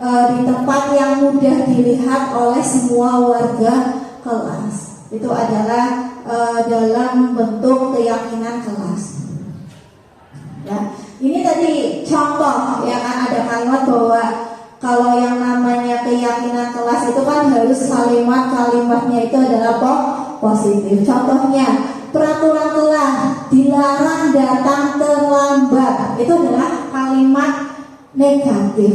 di tempat yang mudah dilihat oleh semua warga kelas. Itu adalah dalam bentuk keyakinan kelas. Ya, ini tadi contoh ya kan, ada kalimat bahwa kalau yang namanya keyakinan kelas itu kan harus kalimatnya itu adalah positif. Contohnya, peraturan kelas dilarang datang terlambat, itu adalah kalimat negatif.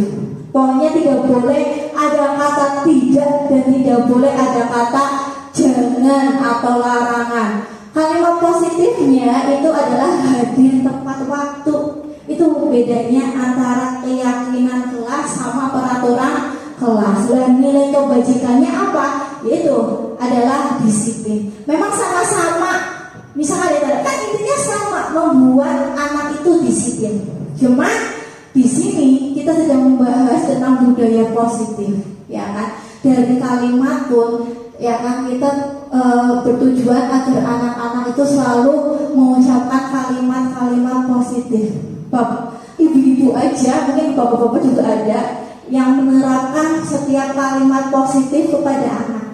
Pokoknya tidak boleh ada kata tidak dan tidak boleh ada kata jangan atau larangan. Kalimat positifnya itu adalah hadir tepat waktu. Itu bedanya antara keyakinan kelas sama peraturan kelas. Dan nilai kebajikannya apa? Yaitu adalah disiplin. Memang sama-sama, misalnya kan intinya sama, membuat anak itu disiplin. Cuma di sini kita sedang membahas tentang budaya positif, ya kan? Dari kalimat pun, ya kan, kita bertujuan agar anak-anak itu selalu mengucapkan kalimat-kalimat positif. Ibu-ibu aja, mungkin bapak-bapak juga ada yang menerapkan setiap kalimat positif kepada anak.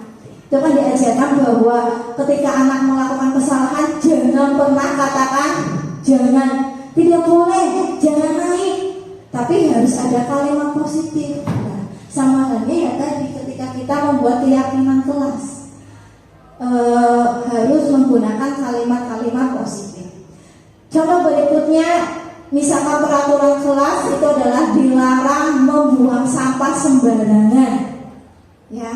Itu kan diajarkan bahwa ketika anak melakukan kesalahan, jangan pernah katakan jangan, tidak boleh, jangan naik, tapi harus ada kalimat positif. Nah, sama halnya ya tadi ketika kita membuat keyakinan kelas, harus menggunakan kalimat-kalimat positif. Contoh berikutnya, misalkan peraturan kelas itu adalah dilarang membuang sampah sembarangan. Ya,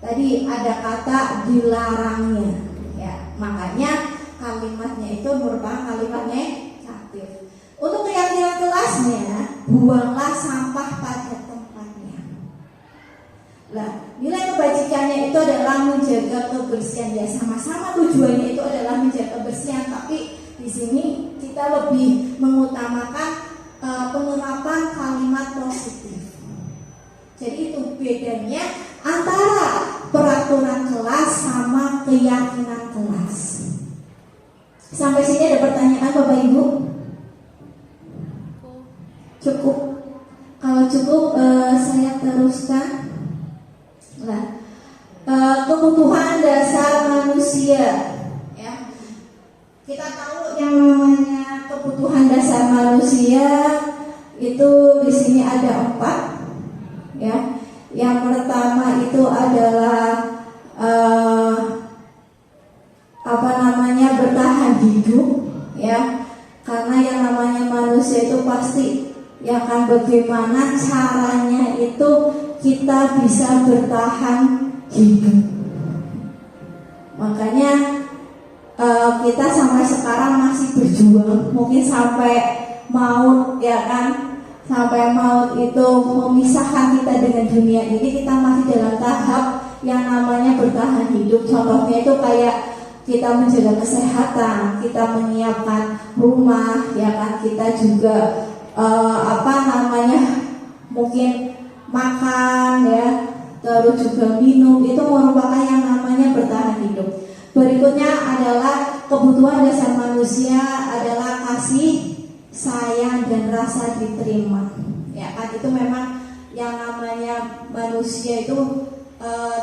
tadi ada kata dilarangnya. Ya, makanya kalimatnya itu merupakan kalimat negatif. Untuk keyakinan kelasnya, buanglah sampah pada tempatnya. Nah, nilai kebajikannya itu adalah menjaga kebersihan. Ya, sama-sama tujuannya itu adalah menjaga kebersihan, tapi di sini kita lebih mengutamakan penerapan kalimat positif. Jadi itu bedanya antara peraturan kelas sama keyakinan kelas. Sampai sini ada pertanyaan Bapak Ibu? Cukup. Kalau cukup saya teruskan. Nah, kebutuhan dasar manusia. Ya, kita tahu yang namanya kebutuhan dasar manusia itu di sini ada 4. Ya, yang pertama itu adalah bertahan hidup. Ya, karena yang namanya manusia itu pasti ya kan bagaimana caranya itu kita bisa bertahan hidup. Makanya kita sampai sekarang masih berjuang, mungkin sampai maut ya kan, sampai maut itu memisahkan kita dengan dunia ini, kita masih dalam tahap yang namanya bertahan hidup. Contohnya itu kayak kita menjaga kesehatan, kita menyiapkan rumah ya kan, kita juga mungkin makan ya, terus juga minum, itu merupakan yang namanya bertahan hidup. Berikutnya adalah kebutuhan dasar manusia adalah kasih, sayang, dan rasa diterima. Ya kan, itu memang yang namanya manusia itu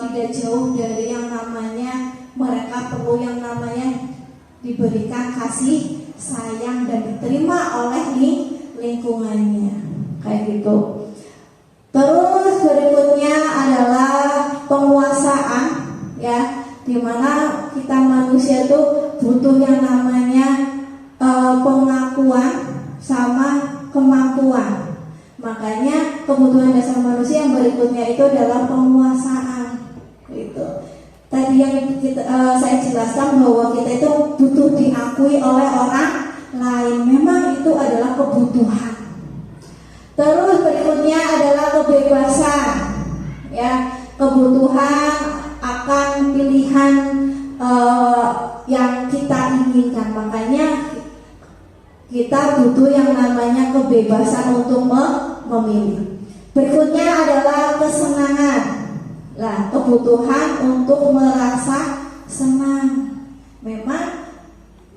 tidak jauh dari yang namanya mereka perlu yang namanya diberikan kasih, sayang, dan diterima oleh lingkungannya, kayak gitu. Terus berikutnya adalah penguasaan, ya, dimana kita manusia itu butuh yang namanya pengakuan sama kemampuan. Makanya kebutuhan dasar manusia yang berikutnya itu adalah penguasaan, gitu. Tadi yang saya jelaskan bahwa kita itu butuh diakui oleh orang lain, memang itu adalah kebutuhan. Terus berikutnya adalah kebebasan, ya, kebutuhan akan pilihan yang kita inginkan. Makanya kita butuh yang namanya kebebasan untuk memilih. Berikutnya adalah kesenangan. Nah, kebutuhan untuk merasa senang.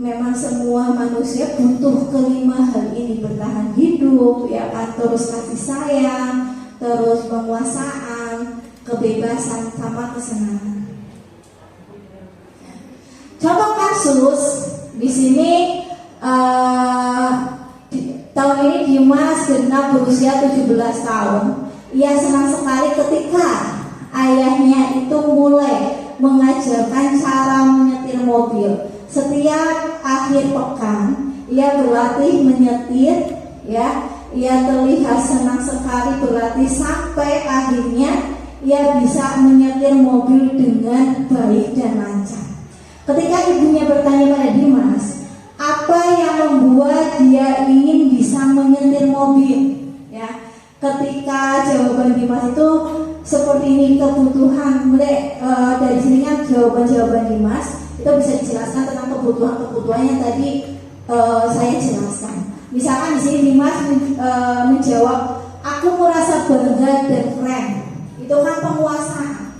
Memang semua manusia butuh kelima hal ini, bertahan hidup, ya kan, terus kasih sayang, terus penguasaan, kebebasan, sama kesenangan. Contoh kasus di sini tahun ini Dimas genap berusia 17 tahun. Ia senang sekali ketika ayahnya itu mulai mengajarkan cara menyetir mobil. Setiap akhir pekan ia berlatih menyetir, ya. Ia terlihat senang sekali berlatih sampai akhirnya ia bisa menyetir mobil dengan baik dan lancar. Ketika ibunya bertanya pada Dimas, apa yang membuat dia ingin bisa menyetir mobil, ya. Ketika jawaban Dimas itu seperti ini, kebutuhan dari sini kan jawaban Dimas itu bisa dijelaskan tentang kebutuhan yang tadi saya jelaskan. Misalkan di sini Dimas menjawab, aku merasa bangga dan keren. Itu kan penguasaan.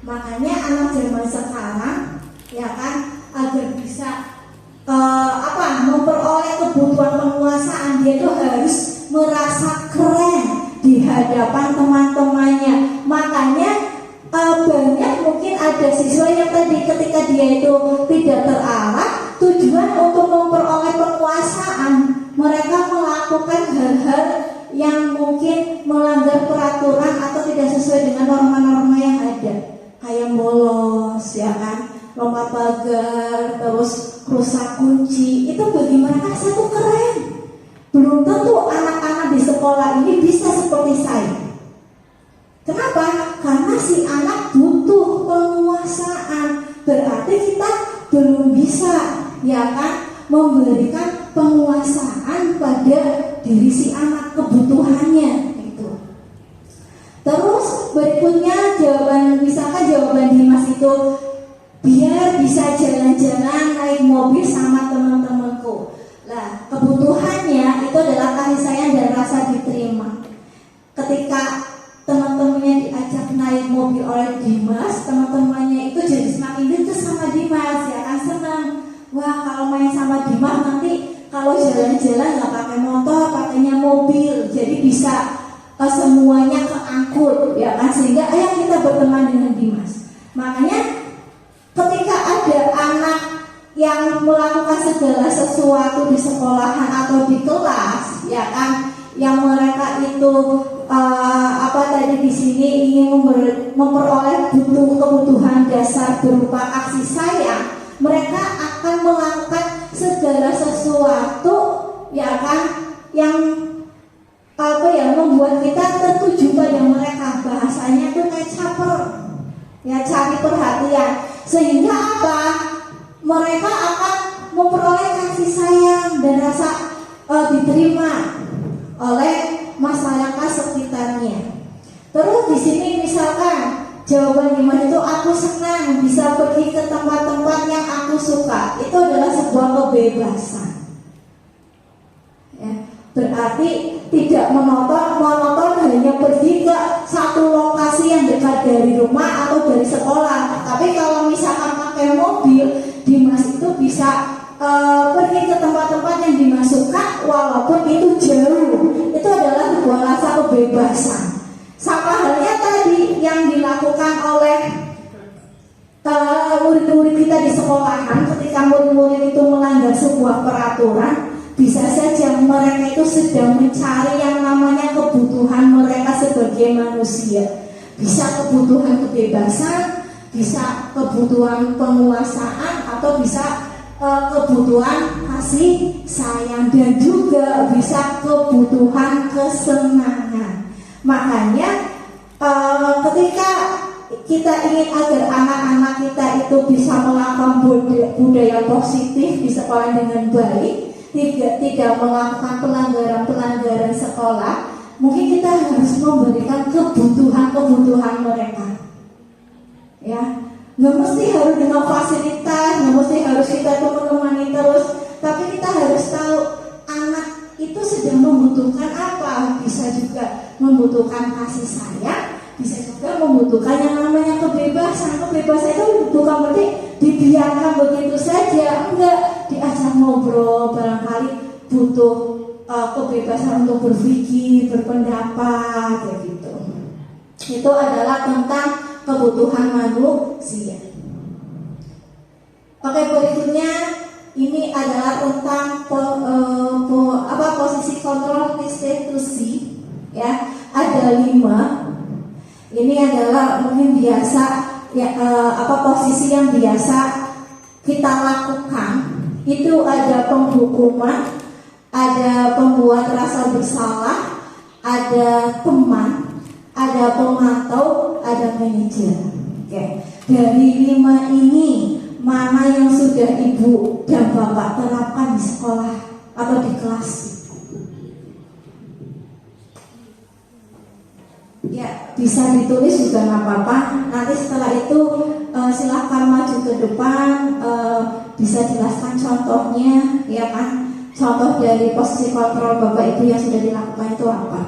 Makanya anak zaman sekarang ya kan agar bisa memperoleh kebutuhan penguasaan, dia itu harus merasa keren di hadapan teman-temannya. Makanya banyak mungkin ada siswa yang tadi ketika dia itu tidak terarah tujuan untuk memperoleh penguasaan, mereka melakukan hal-hal yang mungkin melanggar peraturan atau tidak sesuai dengan norma-norma yang ada, kayak bolos ya kan, lompat pagar, terus rusak kunci. Itu bagi mereka satu keren. Belum tentu anak-anak di sekolah ini bisa seperti saya. Kenapa? Karena si anak butuh penguasaan. Berarti kita belum bisa ya kan memberikan penguasaan pada diri si anak, kebutuhannya itu. Terus berikutnya misalkan jawaban Dimas itu biar bisa jalan-jalan naik mobil sama teman-temanku. Lah, kebutuhannya itu adalah kasih sayang dan rasa diterima. Ketika teman-temannya diajak naik mobil oleh Dimas, teman-temannya itu jadi semakin dekat sama Dimas, ya kan, senang. Wah, kalau main sama Dimas nanti kalau jalan-jalan nggak pakai motor, pakainya mobil, jadi bisa semuanya keangkut, ya kan, sehingga ayo kita berteman dengan Dimas. Makanya ketika ada anak yang melakukan segala sesuatu di sekolahan atau di kelas, ya kan, yang mereka itu tadi di sini ingin memperoleh kebutuhan dasar berupa kasih sayang, mereka akan melakukan segala sesuatu, ya kan, yang membuat kita tertuju pada mereka. Bahasanya tuh kayak caper, ya, cari perhatian, sehingga apa? Mereka akan memperoleh kasih sayang dan rasa diterima oleh masyarakat sekitarnya. Terus di sini misalkan jawaban Dimas itu aku senang bisa pergi ke tempat-tempat yang aku suka. Itu adalah sebuah kebebasan. Ya, berarti tidak monoton hanya pergi ke satu lokasi yang dekat dari rumah atau dari sekolah. Tapi kalau misalkan pakai mobil, Dimas itu bisa pergi ke tempat-tempat yang Dimas suka walaupun itu jauh. Itu adalah sebuah rasa kebebasan. Sama halnya tadi yang dilakukan oleh murid-murid kita di sekolahan, ketika murid-murid itu melanggar sebuah peraturan, bisa saja mereka itu sedang mencari yang namanya kebutuhan mereka sebagai manusia. Bisa kebutuhan kebebasan, bisa kebutuhan penguasaan, atau bisa kebutuhan kasih sayang, dan juga bisa kebutuhan kesenangan. Makanya ketika kita ingin agar anak-anak kita itu bisa melakukan budaya positif di sekolah dengan baik, tidak melakukan pelanggaran sekolah, mungkin kita harus memberikan kebutuhan mereka. Ya, nggak mesti harus dengan fasilitas, nggak mesti harus kita menemani terus, tapi kita harus tahu anak itu sedang membutuhkan apa. Bisa juga membutuhkan kasih sayang, bisa juga membutuhkan yang namanya kebebasan. Kebebasan itu bukan berarti dibiarkan begitu saja, enggak, diajak ngobrol, barangkali butuh kebebasan untuk berpikir, berpendapat, kayak gitu. Itu adalah tentang kebutuhan manusia. Oke, berikutnya ini adalah tentang posisi kontrol institusi. Ya, ada 5. Ini adalah mungkin biasa ya, posisi yang biasa kita lakukan. Itu ada penghukuman, ada pembuat rasa bersalah, ada teman, ada pemantau, ada manajer. Oke. Dari 5 ini, mana yang sudah Ibu dan Bapak terapkan di sekolah atau di kelas? Ya, bisa ditulis juga nggak apa-apa. Nanti setelah itu silahkan maju ke depan, bisa jelaskan contohnya, ya kan? Contoh dari posisi kontrol Bapak Ibu yang sudah dilakukan itu apa?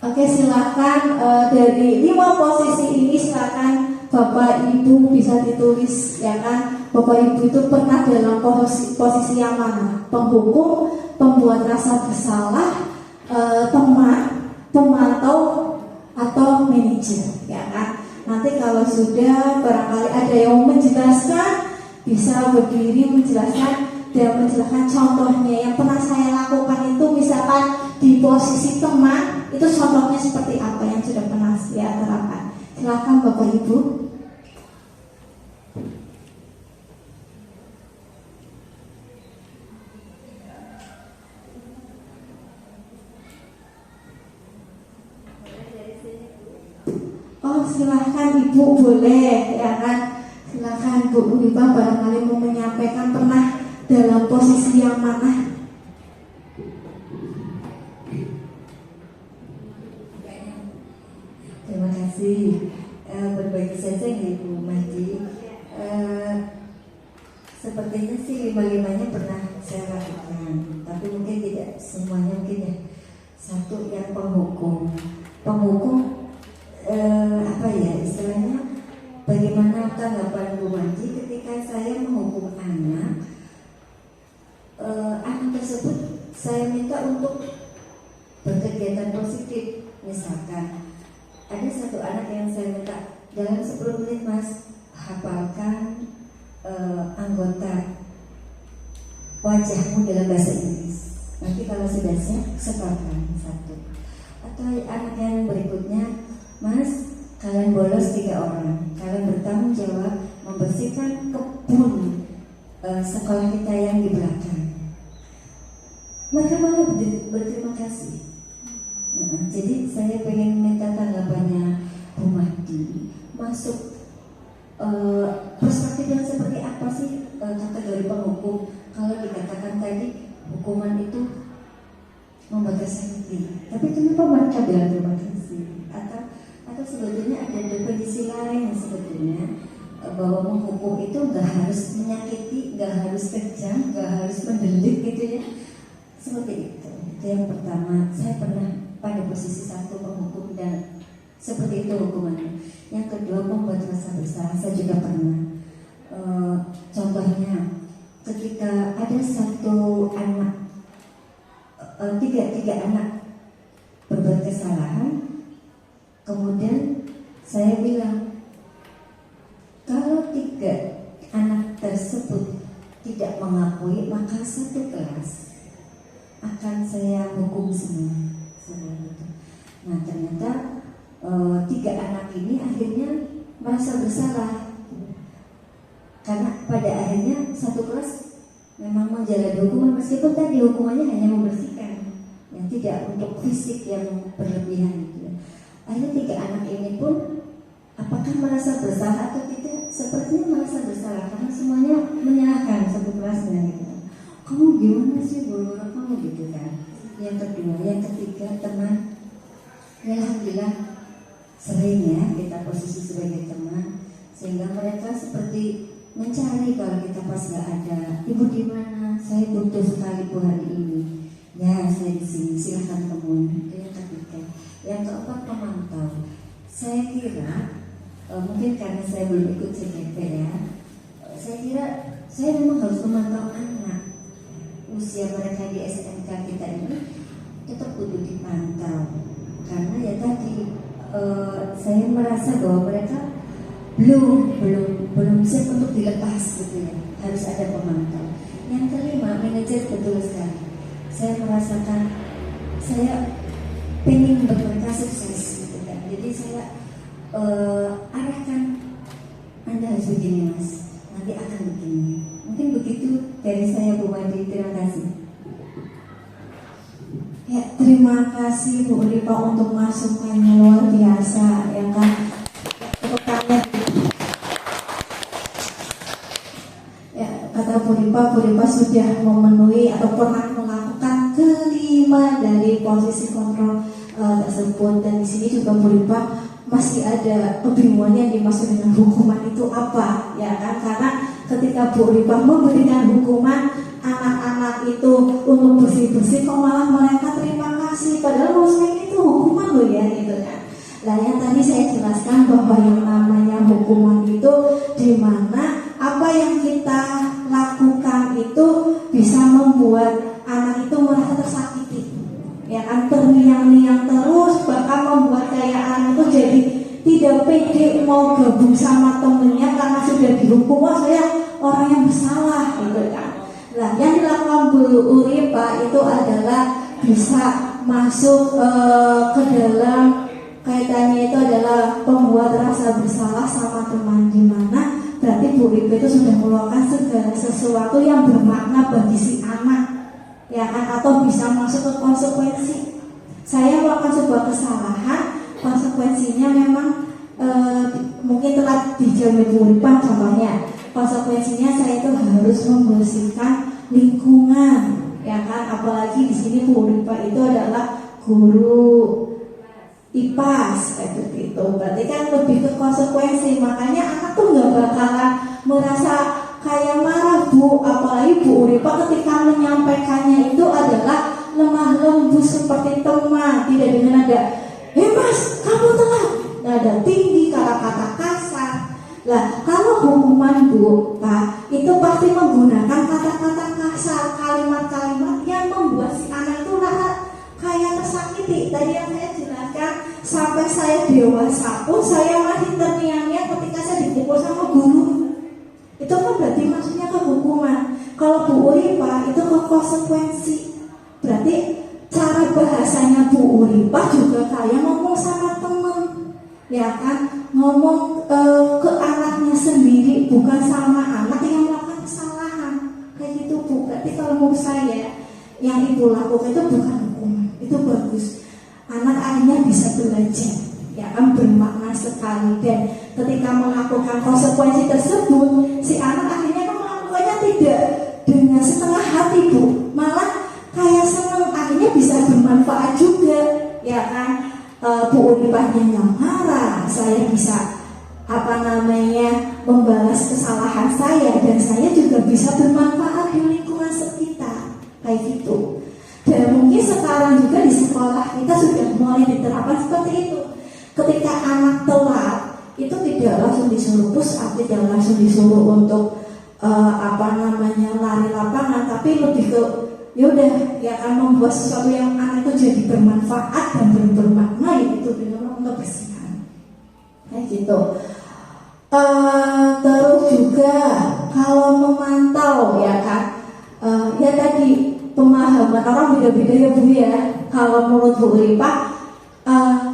Oke, silakan dari 5 posisi ini silakan Bapak Ibu bisa ditulis ya kan. Bapak Ibu itu pernah dalam posisi yang mana? Penghukum, pembuat rasa bersalah, teman, pemantau, atau manajer ya kan. Nanti kalau sudah barangkali ada yang menjelaskan bisa berdiri menjelaskan dan menjelaskan contohnya yang pernah saya lakukan itu misalkan di posisi teman itu contohnya seperti apa yang sudah pernah saya terapkan. Silakan Bapak Ibu. Oh silahkan Ibu boleh ya kan. Silahkan Bu Uripa barangkali mau menyampaikan pernah dalam posisi yang mana. Terima kasih. Berbagi saja ya Ibu Mahdi. Sepertinya sih 5-5-nya pernah saya lakukan, tapi mungkin tidak semuanya mungkin ya. Satu yang penghukum, apa ya istilahnya? Bagaimana tanggapan Bu Mahdi ketika saya menghukum anak? Anak tersebut saya minta untuk berkegiatan positif, misalkan ada satu anak yang saya minta dalam 10 menit Mas hafalkan anggota wajahmu dalam bahasa Inggris. Nanti kalau sudah siap setorkan satu. Atau anak yang berikutnya, Mas kalian bolos 3 orang, kalian bertanggung jawab membersihkan kebun sekolah kita yang di belakang. Mereka malah berterima kasih. Jadi saya pengen minta tanggapannya Bu Mahdi masuk perspektif yang seperti apa sih kategori penghukum. Kalau dikatakan tadi hukuman itu membatasi hati, tapi kenapa mereka bilang terima kasih? Atau sebetulnya ada definisi lain sebetulnya bahwa menghukum itu nggak harus menyakiti, nggak harus kejam, nggak harus mendelik gitu ya. Seperti itu. Itu yang pertama. Saya pernah pada posisi satu menghukum dan seperti itu hukumannya. Yang kedua membuat rasa bersalah. Saya juga pernah. Contohnya ketika ada satu anak, tiga anak berbuat kesalahan, kemudian saya bilang kalau 3 anak tersebut tidak mengakui maka satu kelas akan saya hukum semua. Nah ternyata 3 anak ini akhirnya merasa bersalah karena pada akhirnya satu kelas memang menjalani hukuman meskipun tadi hukumannya hanya membersihkan, yang tidak untuk fisik yang berlebihan gitu. Akhirnya 3 anak ini pun apakah merasa bersalah atau tidak? Sepertinya merasa bersalah karena semuanya menyalahkan satu kelasnya gitu. Kamu gimana sih guru kamu gitu kan? Yang kedua, yang ketiga teman. Ya alhamdulillah sering ya kita posisi sebagai teman sehingga mereka seperti mencari kalau kita pas nggak ada. Ibu di mana? Saya butuh sekali Bu hari ini. Ya saya di sini. Silahkan temui. Itu yang ketiga. Yang keempat pemantau. Saya kira mungkin karena saya belum ikut CGP ya. Saya kira saya memang harus memantau anak. Usia mereka di SMK kita ini tetap butuh dipantau. Karena ya tadi saya merasa bahwa mereka belum siap untuk dilepas gitu ya, harus ada pemantau. Yang kelima manajer, betul sekali. Saya merasakan saya pengen membuat mereka sukses gitu kan. Jadi saya arahkan Anda harus begini Mas, nanti akan begini. Mungkin begitu dari saya Bu Mahdi. Terima kasih. Ya, terima kasih Bu Uripa untuk masukannya luar biasa ya kan. Ya, kata Bu Uripa sudah memenuhi atau pernah melakukan kelima dari posisi kontrol tersebut, dan di sini juga Bu Uripa masih ada kebingungan yang dimaksud dengan hukuman itu apa ya kan, karena ketika Bu Uripa memberikan hukuman anak-anak itu untuk bersih-bersih kok malah mereka terima kasih, padahal menurut saya itu hukuman loh ya gitu kan. Nah yang tadi saya jelaskan bahwa yang namanya hukuman itu di mana apa yang kita lakukan itu bisa membuat anak itu merasa tersakiti, ya kan, terngiang-ngiang terus, bahkan membuat kayak anak itu jadi tidak pede mau gabung sama temennya karena sudah dihukum, wah saya orang yang bersalah gitu kan. Nah yang dilakukan Bu Uripa itu adalah bisa masuk ke dalam kaitannya itu adalah pembuat rasa bersalah sama teman, di mana berarti Bu Uripa itu sudah melakukan segala sesuatu yang bermakna bagi si anak, ya kan, atau bisa masuk ke konsekuensi. Saya melakukan sebuah kesalahan, konsekuensinya memang mungkin telah dijamin Bu Uripa, contohnya konsekuensinya saya itu harus membersihkan lingkungan, ya kan, apalagi di sini Bu Uripa itu adalah guru IPAS kayak gitu. Berarti kan lebih ke konsekuensi, makanya anak tuh nggak bakalan merasa kayak marah Bu, apalagi Bu Uripa ketika menyampaikannya itu adalah lemah lembut seperti teman, tidak dengan ada Mas kamu telat, nada tinggi, kata-kata kasar. Lah kalau hukuman Bu Pak itu pasti menggunakan kata-kata kasar, kalimat-kalimat yang membuat si anak itu rasa kayak tersakiti. Tadi yang saya jelaskan, sampai saya dewasa pun saya masih terngiang-ngiang ketika saya dipukul sama guru. Itu kan berarti maksudnya ke hukuman. Kalau Bu Uripa itu ke konsekuensi. Berarti cara bahasanya Bu Uripa juga kayak ngomong sama temen, ya kan, ngomong ke anaknya sendiri, bukan sama anak yang melakukan kesalahan kayak gitu Bu. Berarti kalau menurut saya yang Ibu lakukan itu bukan hukuman, itu bagus. Anak akhirnya bisa belajar, ya kan, bermakna sekali. Dan ketika melakukan konsekuensi tersebut, si anak akhirnya kan melakukannya tidak dengan setengah hati Bu, malah kayak senang, akhirnya bisa bermanfaat juga, ya kan. Bu Uripanya yang marah, saya bisa membalas kesalahan saya, dan saya juga bisa bermanfaat di lingkungan sekitar kayak gitu. Dan mungkin sekarang juga di sekolah kita sudah mulai diterapkan seperti itu. Ketika anak telat itu tidak langsung disuruh push up, tidak langsung disuruh untuk lari lapangan, tapi lebih ke yaudah, ya kan, membuat sesuatu yang anak itu jadi bermanfaat dan bermakna, yaitu dengan kebersihan kayak gitu. Terus juga kalau memantau, ya kan, ya tadi pemahaman orang beda-beda ya Bu ya. Kalau menurut Bu Uripa,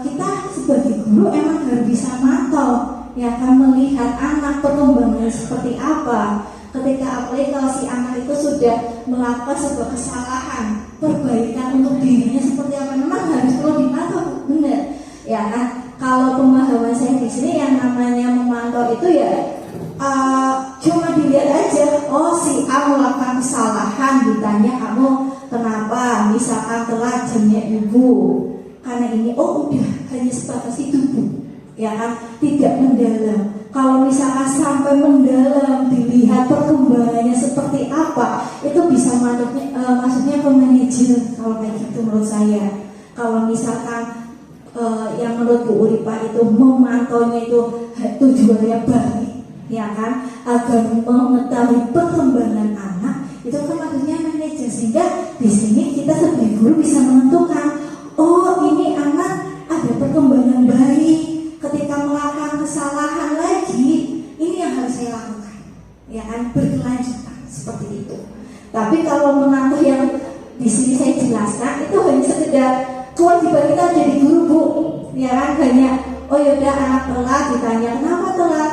kita sebagai guru emang harus bisa mantau, ya kan, melihat anak perkembangannya seperti apa. Ketika apalagi kalau si anak itu sudah melakukan sebuah kesalahan, perbaikan untuk dirinya seperti apa, memang harus perlu dipantau, benar, ya kan. Kalau pemahaman saya di sini yang namanya memantau itu ya cuma dilihat aja, oh si A melakukan kesalahan, ditanya kamu kenapa, misalkan telat jamnya Ibu karena ini, oh udah, hanya sebatas itu Bu, ya kan, tidak mendalam. Kalau misalkan sampai mendalam, dilihat perkembangannya seperti apa, itu bisa maksudnya ke manajer kalau kayak gitu menurut saya. Kalau misalkan yang menurut Bu Uripa itu memantaunya itu tujuannya baik, ya kan, agar mengetahui perkembangan anak, itu kan maksudnya manajer. Sehingga di sini kita sebagai guru bisa menentukan, oh ini anak ada perkembangan baik. Ketika melakukan kesalahan lagi, ini yang harus saya lakukan, ya kan, berkelanjutan seperti itu. Tapi kalau menantau yang di sini saya jelaskan itu hanya sekedar kewajiban kita jadi guru Bu, ya kan, hanya oh yaudah anak telat, ditanya kenapa telat,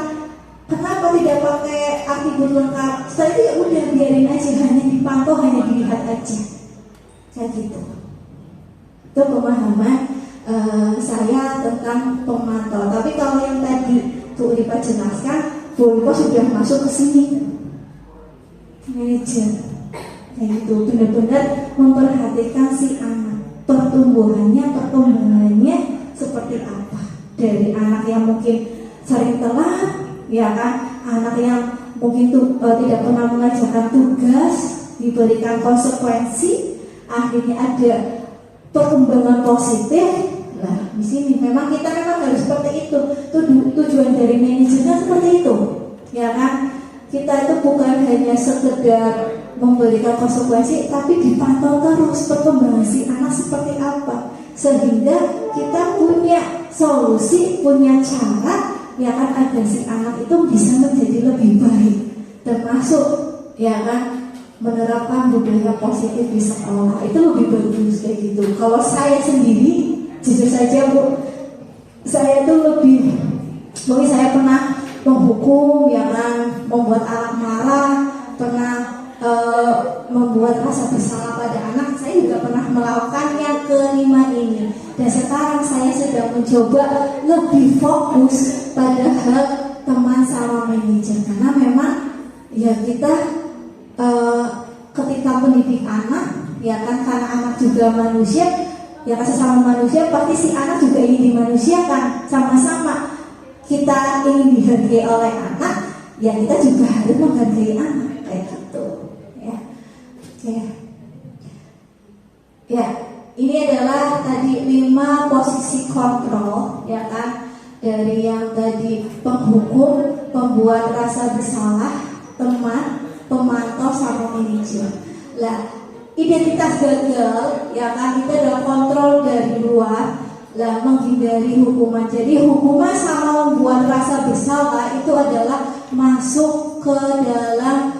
kenapa tidak pakai atribut lengkap, setelah itu ya udah biarin aja, hanya dipantau, hanya dilihat aja, kayak gitu. Itu pemahaman saya tentang pemantau. Tapi kalau yang tadi Bu Uripa jelaskan, Bu Uripa sudah masuk ke sini, manajer, kayak gitu, benar-benar memperhatikan si anak, perkembangannya seperti apa. Dari anak yang mungkin sering telat, ya kan, anak yang mungkin tidak pernah mengerjakan tugas, diberikan konsekuensi, akhirnya ada perkembangan positif. Nah, di sini memang kita harus seperti itu. Tujuan dari manajemen seperti itu, ya kan? Kita itu bukan hanya sekedar memberikan konsekuensi, tapi dipantau terus perkembangan si anak seperti apa, sehingga kita punya solusi, punya cara, ya kan, agar si anak itu bisa menjadi lebih baik, termasuk, ya kan, menerapkan budaya positif di sekolah. Itu lebih bagus kayak gitu. Kalau saya sendiri, jujur saja Bu, saya tuh lebih, mungkin saya pernah menghukum, ya kan, membuat anak marah, pernah membuat rasa bersalah pada anak. Saya juga pernah melakukan yang kelima ini, dan sekarang saya sedang mencoba lebih fokus pada hal teman sama manajer, karena memang ya kita ketika mendidik anak, ya kan, karena anak juga manusia, ya kan, sesama manusia, pasti si anak juga ingin dimanusiakan. Sama-sama kita ingin dihargai oleh anak, ya kita juga harus menghargai anak, kayak gitu, ya. Oke. Ya, ini adalah tadi 5 posisi kontrol, ya kan, dari yang tadi penghukum, pembuat rasa bersalah, teman, pemantau, sama manajer. Lah, identitas gagal, ya kan, itu adalah kontrol dari luar, lah, menghindari hukuman. Jadi hukuman sama membuat rasa bersalah itu adalah masuk ke dalam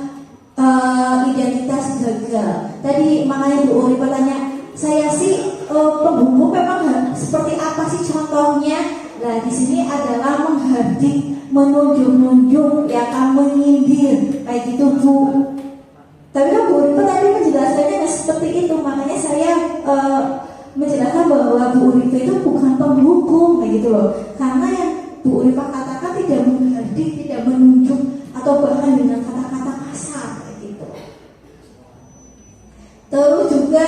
identitas gagal. Tadi makanya Bu Uri bertanya, saya sih penghukum memang seperti apa sih contohnya? Nah, di sini adalah menghardik, menunjuk-nunjuk, ya kan, menyindir, kayak gitu Bu. Tapi kan Bu Uri tadi menjelaskannya seperti itu, makanya saya menjelaskan bahwa Bu Urifa itu bukan penghukum, kayak gitu loh. Karena yang Bu Urifa katakan tidak menghardik, tidak menunjuk, atau bahkan dengan kata-kata kasar, kayak gitu. Terus juga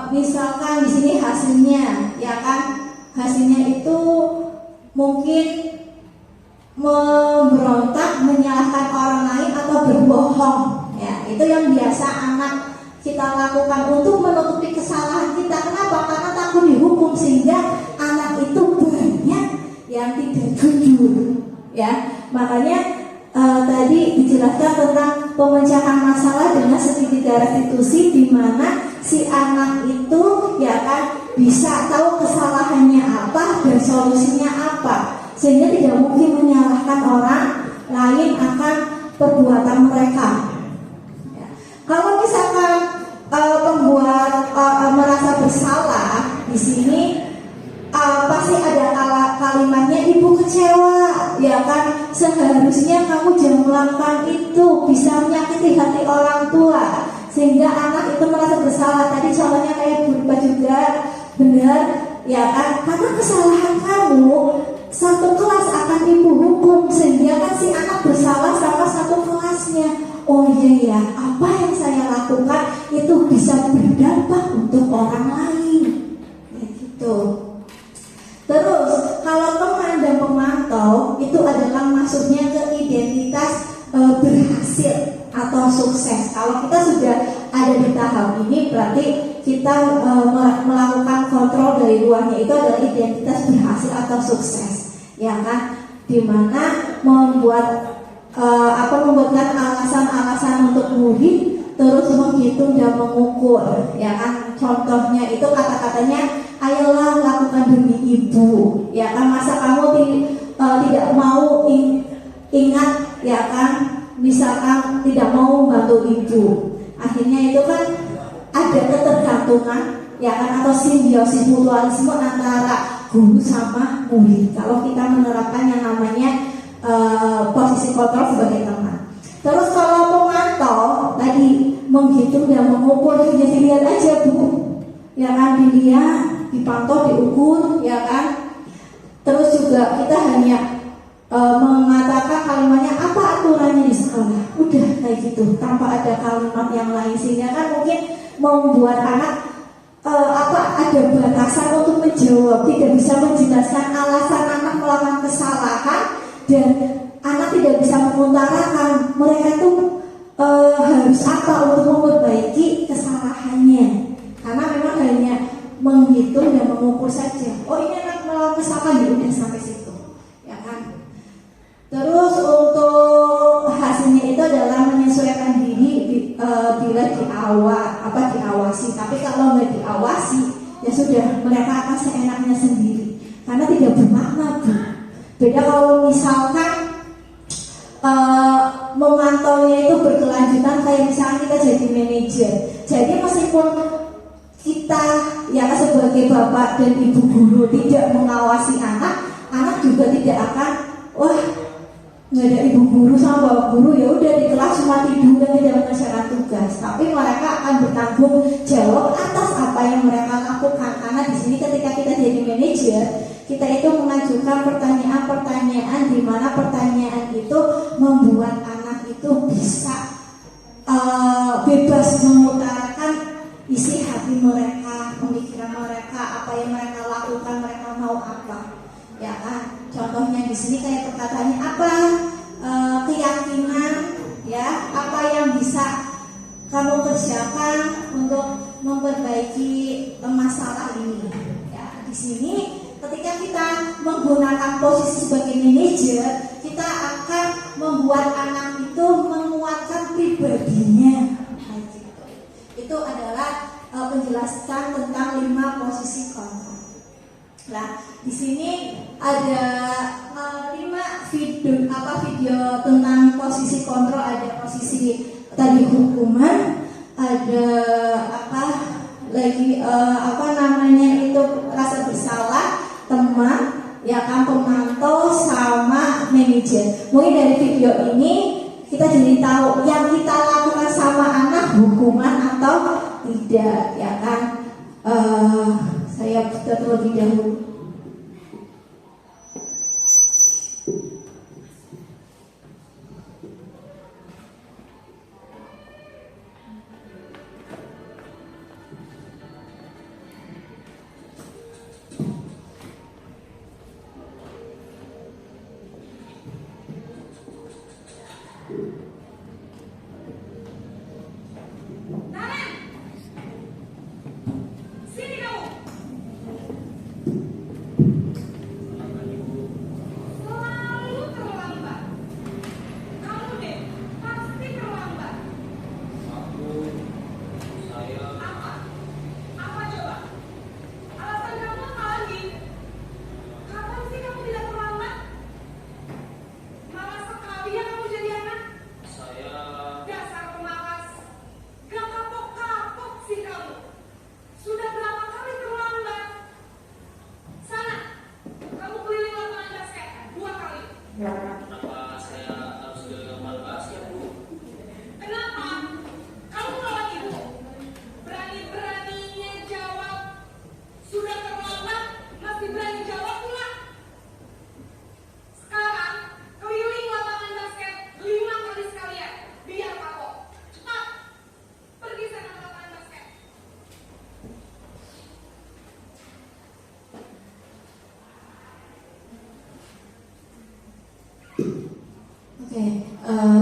misalkan di sini hasilnya, ya kan, hasilnya itu mungkin memberontak, menyalahkan orang lain, atau berbohong. Ya, itu yang biasa anak kita lakukan untuk menutupi kesalahan kita. Kenapa? Karena takut dihukum, sehingga anak itu banyak yang tidak jujur, ya. Makanya tadi dijelaskan tentang pemecahan masalah dengan segitiga restitusi, di mana si anak itu, ya kan, bisa tahu kesalahannya apa dan solusinya apa, sehingga tidak mungkin menyalahkan orang lain akan perbuatan mereka. Kalau misalkan pembuat merasa bersalah, di sini pasti ada kalimatnya, ibu kecewa, ya kan, seharusnya kamu jangan melakukan itu, bisa menyakiti hati orang tua, sehingga anak itu merasa bersalah. Tadi contohnya kayak Bu Ripa juga benar, ya kan, karena kesalahan kamu satu kelas akan ibu hukum, sehingga kan si anak bersalah sama satu kelasnya. Oh iya ya, apa yang saya lakukan itu bisa berdampak untuk orang lain, ya gitu. Terus kalau teman dan pemantau itu adalah masuknya ke identitas berhasil atau sukses. Kalau kita sudah ada di tahap ini, berarti kita melakukan kontrol dari luarnya, itu adalah identitas berhasil atau sukses, ya kan, dimana membuatkan alasan-alasan untuk murid, terus menghitung dan mengukur, ya kan. Contohnya itu kata-katanya, ayolah lakukan demi ibu, ya kan. Masa kamu tidak mau ingat, ya kan, misalkan tidak mau bantu ibu. Akhirnya itu kan ada ketergantungan, ya kan, atau simbiosis mutualisme antara guru sama murid. Kalau kita menerapkan yang namanya posisi kontrol sebagai teman. Terus kalau pemantau tadi menghitung dan mengukur, hanya dilihat aja Bu, ya kan, dilihat, dipantau, diukur, ya kan. Terus juga kita hanya mengatakan kalimatnya apa aturannya di sekolah, udah kayak gitu, tanpa ada kalimat yang lain, sehingga kan mungkin membuat anak ada batasan untuk menjawab, tidak bisa menjelaskan alasan anak melakukan kesalahan, dan anak tidak bisa mengutarakan mereka itu harus apa untuk memperbaiki kesalahannya, karena memang diawasi. Tapi kalau nggak diawasi, ya sudah, mereka akan seenaknya sendiri karena tidak bermakna, Bu. Beda kalau misalkan memantaunya itu berkelanjutan, kayak misalnya kita jadi manajer. Jadi meskipun kita ya sebagai bapak dan ibu guru tidak mengawasi anak, anak juga tidak akan, wah nggak ada ibu guru sama bapak guru, ya udah di kelas cuma tidur dan tidak mengerjakan tugas. Tapi mereka akan bertanggung jawab atas apa yang mereka lakukan. Karena di sini ketika kita jadi manajer, kita itu mengajukan pertanyaan-pertanyaan di mana pertanyaan itu membuat anak itu bisa bebas mengutarakan isi hati mereka, pemikiran mereka, apa yang mereka lakukan, mereka mau apa, ya kan? Contohnya di sini kayak perkataannya apa, keyakinan, ya, apa yang bisa kamu kerjakan untuk memperbaiki masalah ini. Ya, di sini ketika kita menggunakan posisi sebagai manajer, kita akan membuat anak itu menguatkan pribadinya. Itu adalah penjelasan tentang 5 posisi kontrol. Nah, di sini ada 5 video tentang posisi kontrol. Ada posisi tadi hukuman, ada itu rasa bersalah, teman, ya kan, pemantau sama manajer. Mungkin dari video ini kita jadi tahu yang kita lakukan sama anak hukuman atau tidak, ya kan? Saya terlebih dahulu.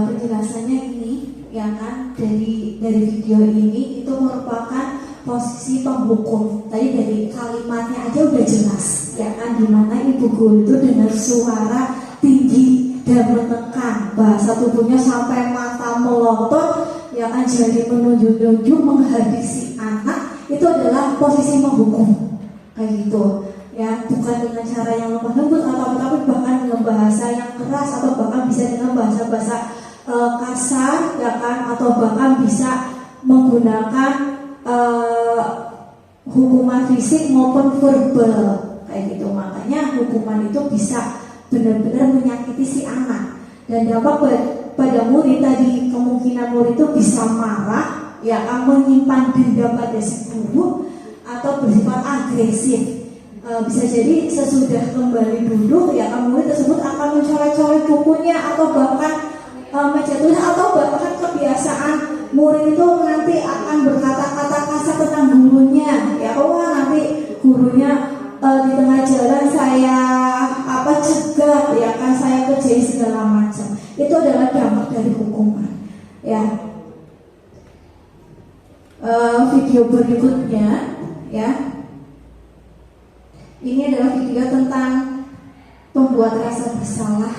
Penjelasannya ini, ya kan, dari video ini itu merupakan posisi penghukum. Tadi dari kalimatnya aja udah jelas, ya kan, dimana ibu guru itu dengan suara tinggi dan menekan, bahasa tubuhnya sampai mata melotot, ya kan, jadi menunjuk-nunjuk menghabisi anak. Itu adalah posisi menghukum, kayak gitu. Ya, bukan dengan cara yang lemah lembut atau tapi bahkan dengan bahasa yang keras atau bahkan bisa dengan bahasa-bahasa kasar, ya kan, atau bahkan bisa menggunakan hukuman fisik maupun verbal, kayak gitu. Makanya hukuman itu bisa benar-benar menyakiti si anak dan dampak pada murid. Tadi kemungkinan murid itu bisa marah, ya kan, menyimpan dendam pada si guru atau bersifat agresif. Bisa jadi sesudah kembali duduk, ya kan, murid tersebut akan mencoret-coret bukunya atau bahkan menjatuhkan, atau bahkan kebiasaan murid itu nanti akan berkata-kata kasar tentang gurunya, ya, wah nanti gurunya di tengah jalan saya cegat, ya kan, saya kerjain segala macam. Itu adalah dampak dari hukuman, ya. Video berikutnya, ya. Ini adalah video tentang pembuat rasa bersalah.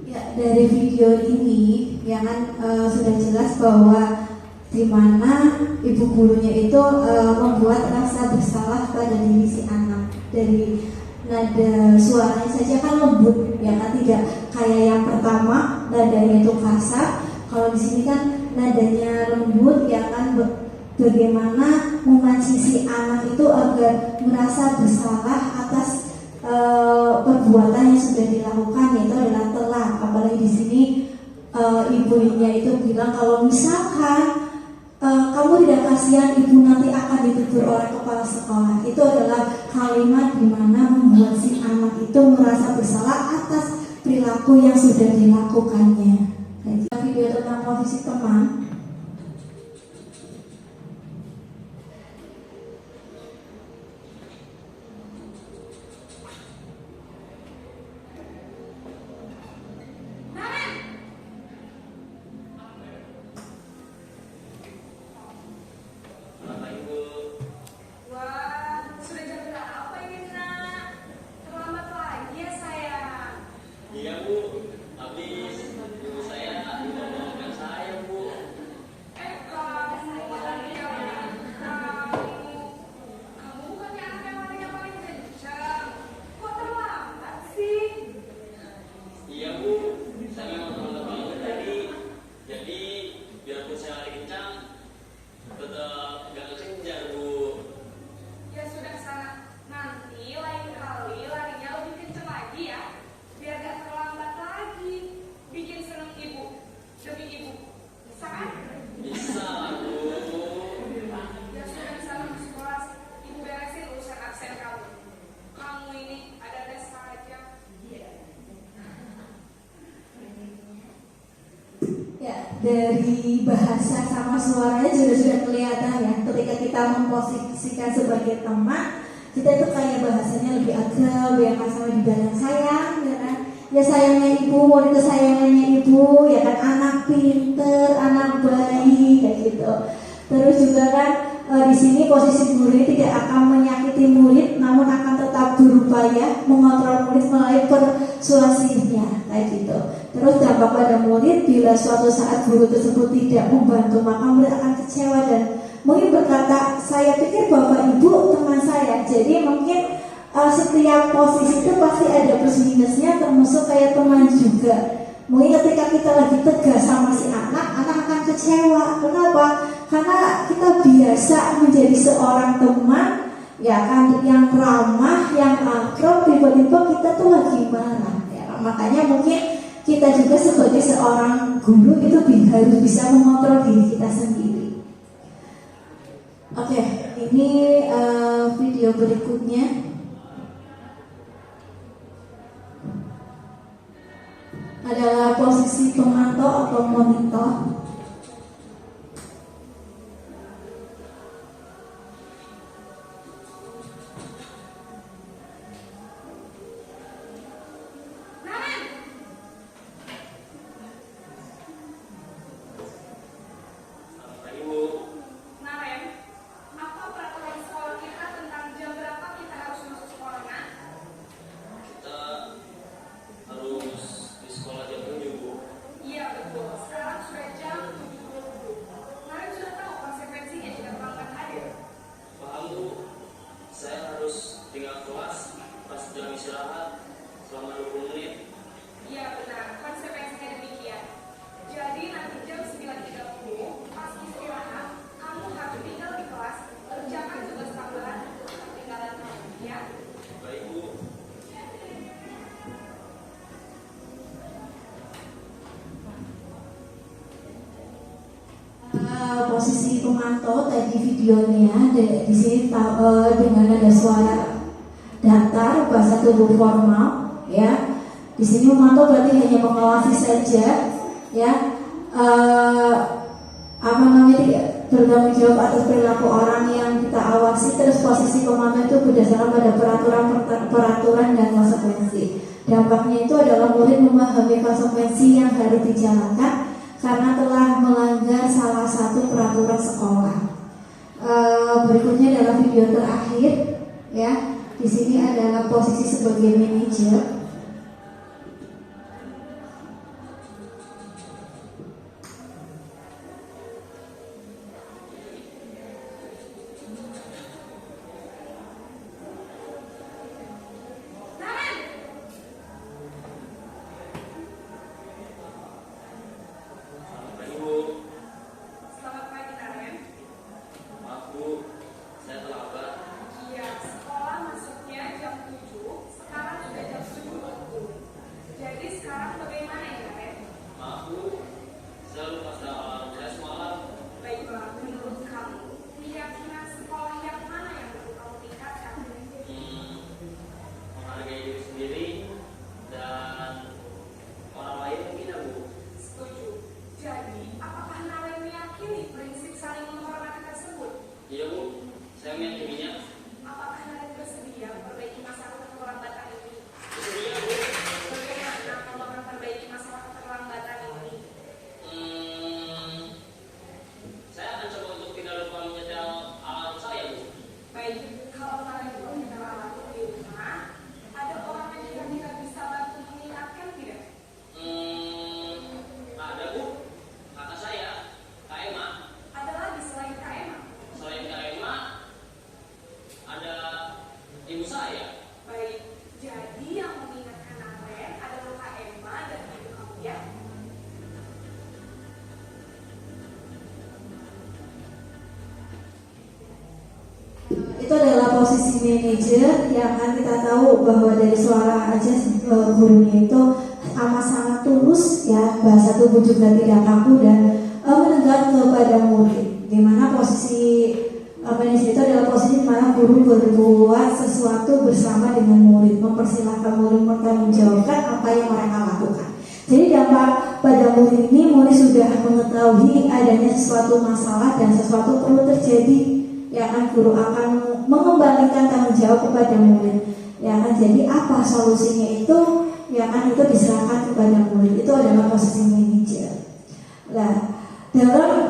Ya, dari video ini ya kan sudah jelas bahwa di mana ibu gurunya itu membuat rasa bersalah pada diri si anak. Dari nada suaranya saja kan lembut, ya kan, tidak kayak yang pertama nadanya itu kasar. Kalau di sini kan nadanya lembut, ya kan, bagaimana memancing si anak itu agar merasa bersalah atas perbuatan yang sudah dilakukan, yaitu adalah telat. Apalagi di sini ibunya itu bilang kalau misalkan kamu tidak kasihan, ibu nanti akan ditegur oleh kepala sekolah. Itu adalah kalimat di mana membuat si anak itu merasa bersalah atas perilaku yang sudah dilakukannya. Video tentang posisi teman. Dari bahasa sama suaranya juga sudah kelihatan ya. Ketika kita memposisikan sebagai teman, kita itu kayak bahasanya lebih akrab, ya kan, sama dibilang sayang, ya kan. Ya sayangnya ibu, murid kesayangannya ibu, ya kan, anak pinter, anak baik, kayak gitu. Terus juga kan di sini posisi guru ini tidak akan menyakiti murid, namun akan tetap berupaya mengontrol murid melalui persuasifnya, kayak gitu. Terus dampak pada murid, bila suatu saat guru tersebut tidak membantu, maka murid akan kecewa dan mungkin berkata, saya pikir bapak ibu teman saya. Jadi mungkin setiap posisi itu pasti ada plus minusnya, termasuk kayak teman juga. Mungkin ketika kita lagi tegas sama si anak akan kecewa. Kenapa? Karena kita biasa menjadi seorang teman, ya kan, yang ramah, yang akrab, tiba-tiba kita tuh lagi marah. Ya, makanya mungkin kita juga sebagai seorang guru itu harus bisa mengontrol diri kita sendiri. Oke, ini video berikutnya adalah posisi pemantau atau monitor. Posisi pemantau tadi videonya di sini dengan nada suara datar, bahasa tubuh formal, ya. Di sini memantau berarti hanya mengawasi saja, ya. Bertanggung jawab atas perilaku orang yang kita awasi. Terus posisi pemantau itu berdasarkan pada peraturan dan konsekuensi. Dampaknya itu adalah murid memahami konsekuensi yang harus dijalankan karena telah melanggar salah satu peraturan sekolah. Berikutnya adalah video terakhir, ya. Di sini adalah posisi sebagai manajer. posisi manajer, ya kan kita tahu bahwa dari suara aja gurunya itu amat sangat tulus, ya, bahasa tubuh juga tidak kaku dan menegak kepada murid. Dimana posisi manajer itu adalah posisi di mana guru berbuat sesuatu bersama dengan murid, mempersilahkan murid mempertanggungjawabkan apa yang mereka lakukan. Jadi dampak pada murid ini, murid sudah mengetahui adanya sesuatu masalah dan sesuatu perlu terjadi, ya kan, guru akan mengembalikan tanggung jawab kepada murid, ya kan. Jadi apa solusinya itu, ya kan, itu diserahkan kepada murid. Itu adalah posisi manajer. Nah, dalam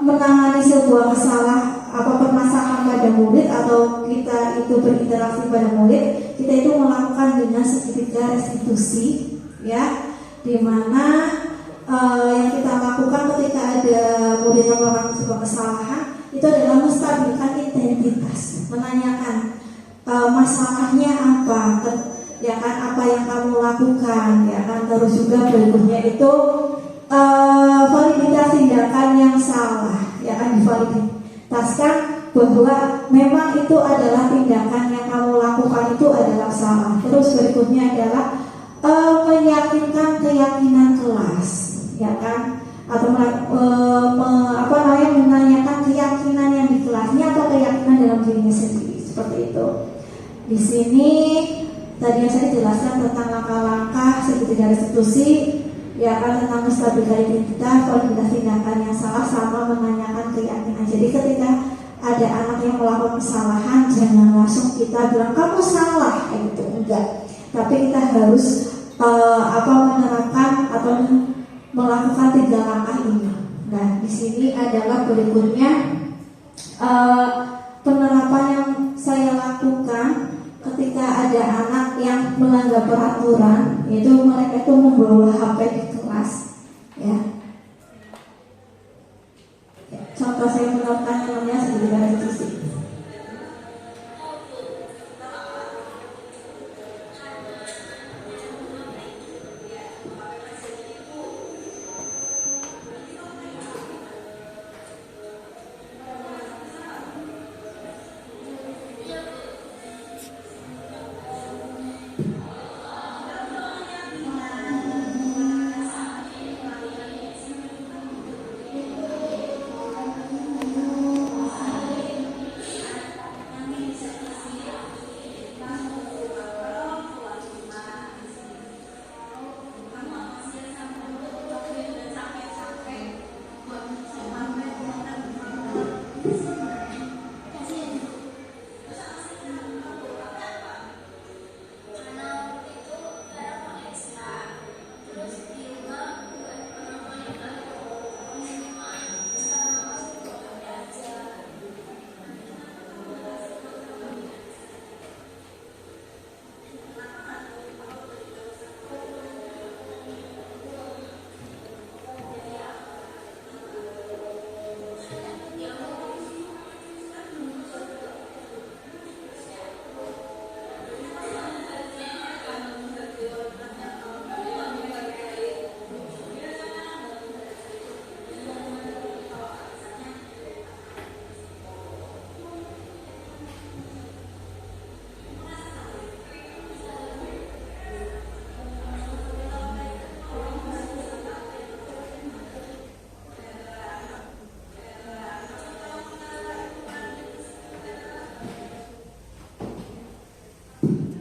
menangani sebuah permasalahan pada murid atau kita itu berinteraksi pada murid, kita itu melakukan dengan segitiga restitusi, ya, dimana yang kita lakukan ketika ada murid yang melakukan sebuah kesalahan itu adalah menstabilkan identitas, menanyakan masalahnya apa, ya kan, apa yang kamu lakukan, ya kan. Terus juga berikutnya itu validitas tindakan yang salah, ya kan, divaliditaskan bahwa memang itu adalah tindakan yang kamu lakukan itu adalah salah. Terus berikutnya adalah meyakinkan keyakinan kelas, ya kan, atau menanyakan keyakinan yang di kelasnya atau keyakinan dalam dirinya sendiri, seperti itu. Di sini tadi yang saya jelaskan tentang langkah-langkah segitiga restitusi, ya kan, tentang menstabilkan identitas, validitas tindakan yang salah, sama menanyakan keyakinan. Jadi ketika ada anak yang melakukan kesalahan, jangan langsung kita bilang kamu salah, kayak gitu, enggak. Tapi kita harus menerapkan atau melakukan 3 langkah ini. Nah, di sini adalah berikutnya penerapan yang saya lakukan ketika ada anak yang melanggar peraturan, yaitu mereka itu membawa HP di kelas, ya. Contoh saya menerapkan namanya segitiga restitusi.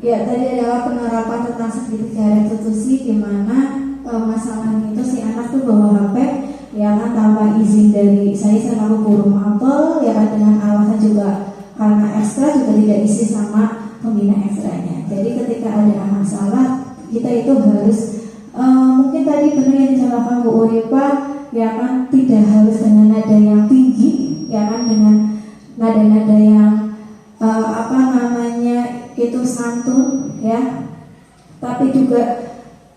Ya, tadi adalah penerapan tentang segitiga restitusi, di mana masalahnya itu si anak tuh bawa HP, ya kan, tanpa izin dari saya selaku guru mapel, ya kan, dengan alasan juga karena ekstra juga tidak isi sama pembina ekstranya. Jadi ketika ada masalah, kita itu harus mungkin tadi benar yang disampaikan Bu Uripa, ya kan, tidak harus dengan nada yang tinggi, ya kan, dengan nada-nada yang itu santun, ya, tapi juga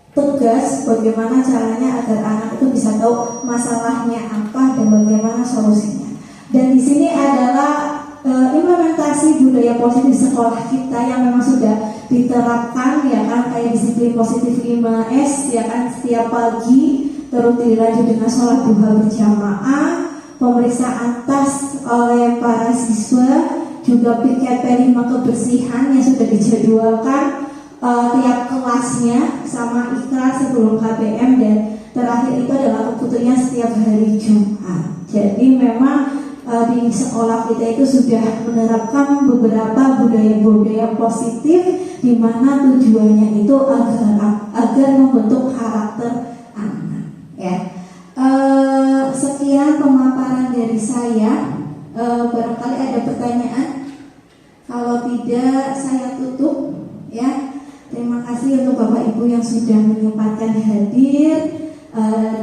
tegas bagaimana caranya agar anak itu bisa tahu masalahnya apa dan bagaimana solusinya. Dan di sini adalah implementasi budaya positif sekolah kita yang memang sudah diterapkan, ya kan, kayak disiplin positif 5S, ya kan, setiap pagi, terus dilanjut dengan sholat duha berjamaah, pemeriksaan tas oleh para siswa, juga piket P5 kebersihan yang sudah dijadwalkan tiap kelasnya, sama ikrar sebelum KBM, dan terakhir itu adalah kebutuhannya setiap hari Jumat. Jadi memang di sekolah kita itu sudah menerapkan beberapa budaya-budaya positif, di mana tujuannya itu agar membentuk karakter anak. Ya, sekian pemaparan dari saya. Barangkali ada pertanyaan. Kalau tidak, saya tutup. Ya, terima kasih untuk Bapak Ibu yang sudah menyempatkan hadir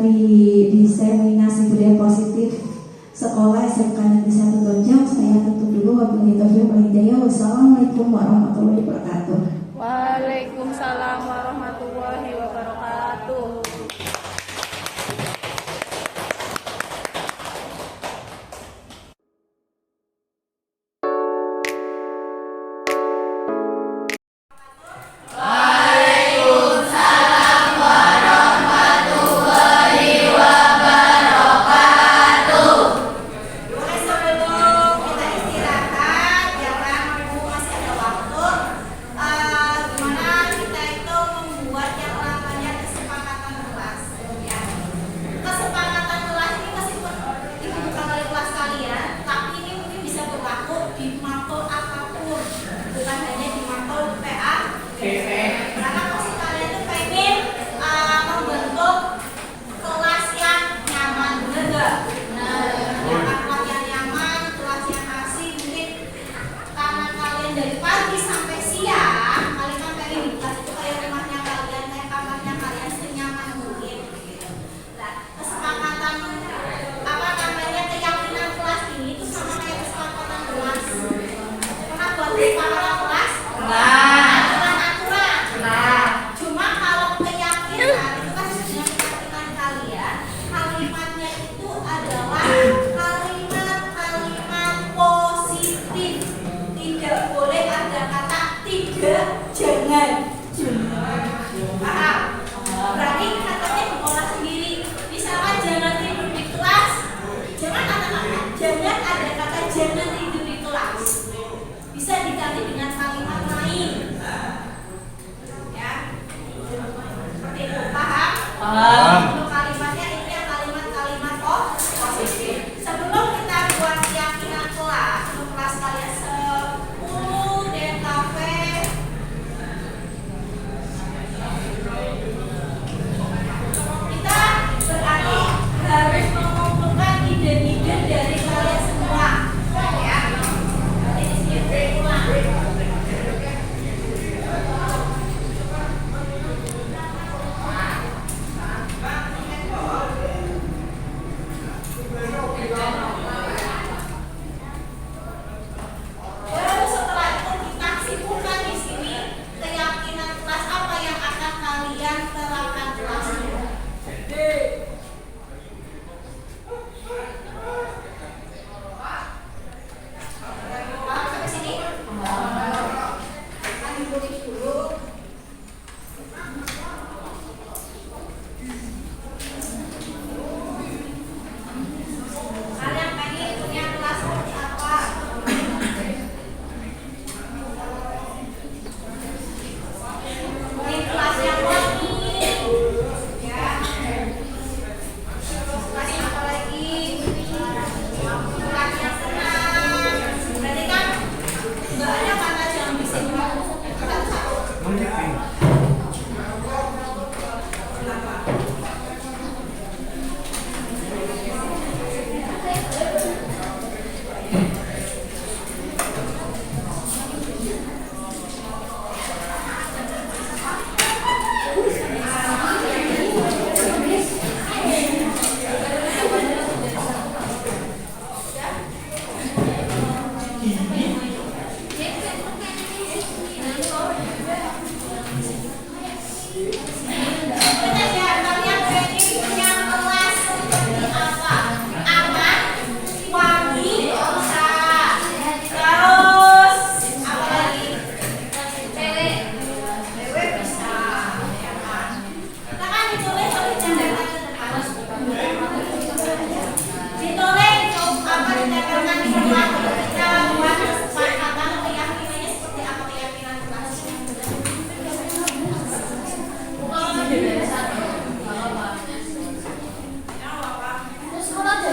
di seminasi budaya positif Sekolah SMK Negeri 1 Tonjong. Saya tutup dulu. Wabillahi taufiq wal hidayah. Wassalamualaikum warahmatullahi wabarakatuh. Waalaikumsalam warahmatullahi wabarakatuh.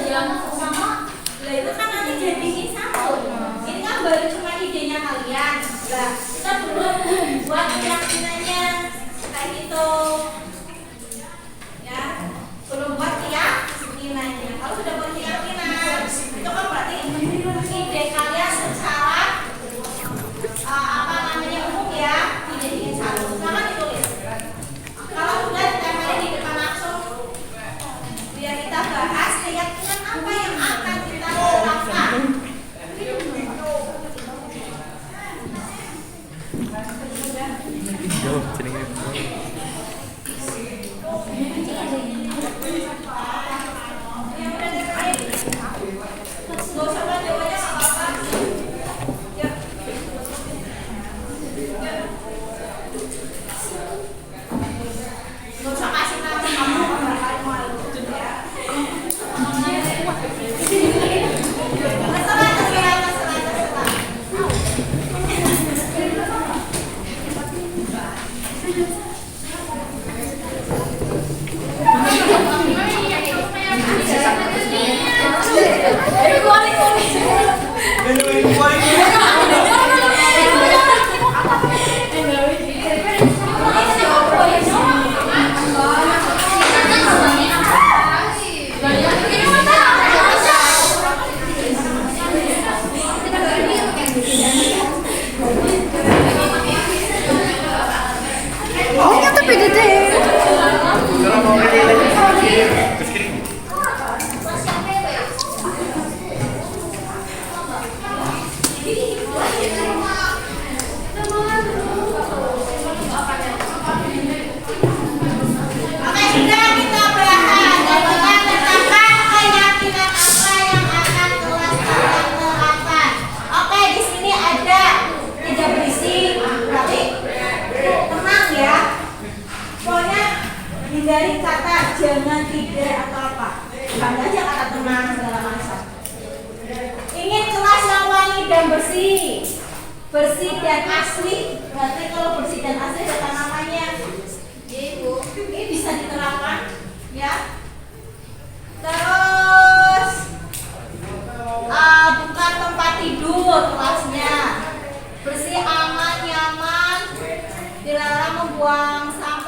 sama. Lah itu kan nanti jadiin satu. Ini kan baru cuma idenya kalian. Lah kita belum buat keyakinannya kayak gitu. Ya, belum buat keyakinannya. Kalau sudah buat keyakinan, itu kan berarti ide kalian secara apa namanya umum ya, dijadiin satu. Jangan ditulis. Kalau sudah ditempelin di depan langsung, biar kita bahas keyakinan apa yang akan kita lakukan. Hindari kata jangan, tidak, atau apa. Tambah aja kata tenang segala macam. Ingin kelas yang wangi dan bersih, bersih dan asli. Berarti kalau bersih dan asli kata namanya, Ibu, ini bisa diterapkan, ya. Terus bukan tempat tidur kelasnya, bersih, aman, nyaman, dilarang membuang sampah.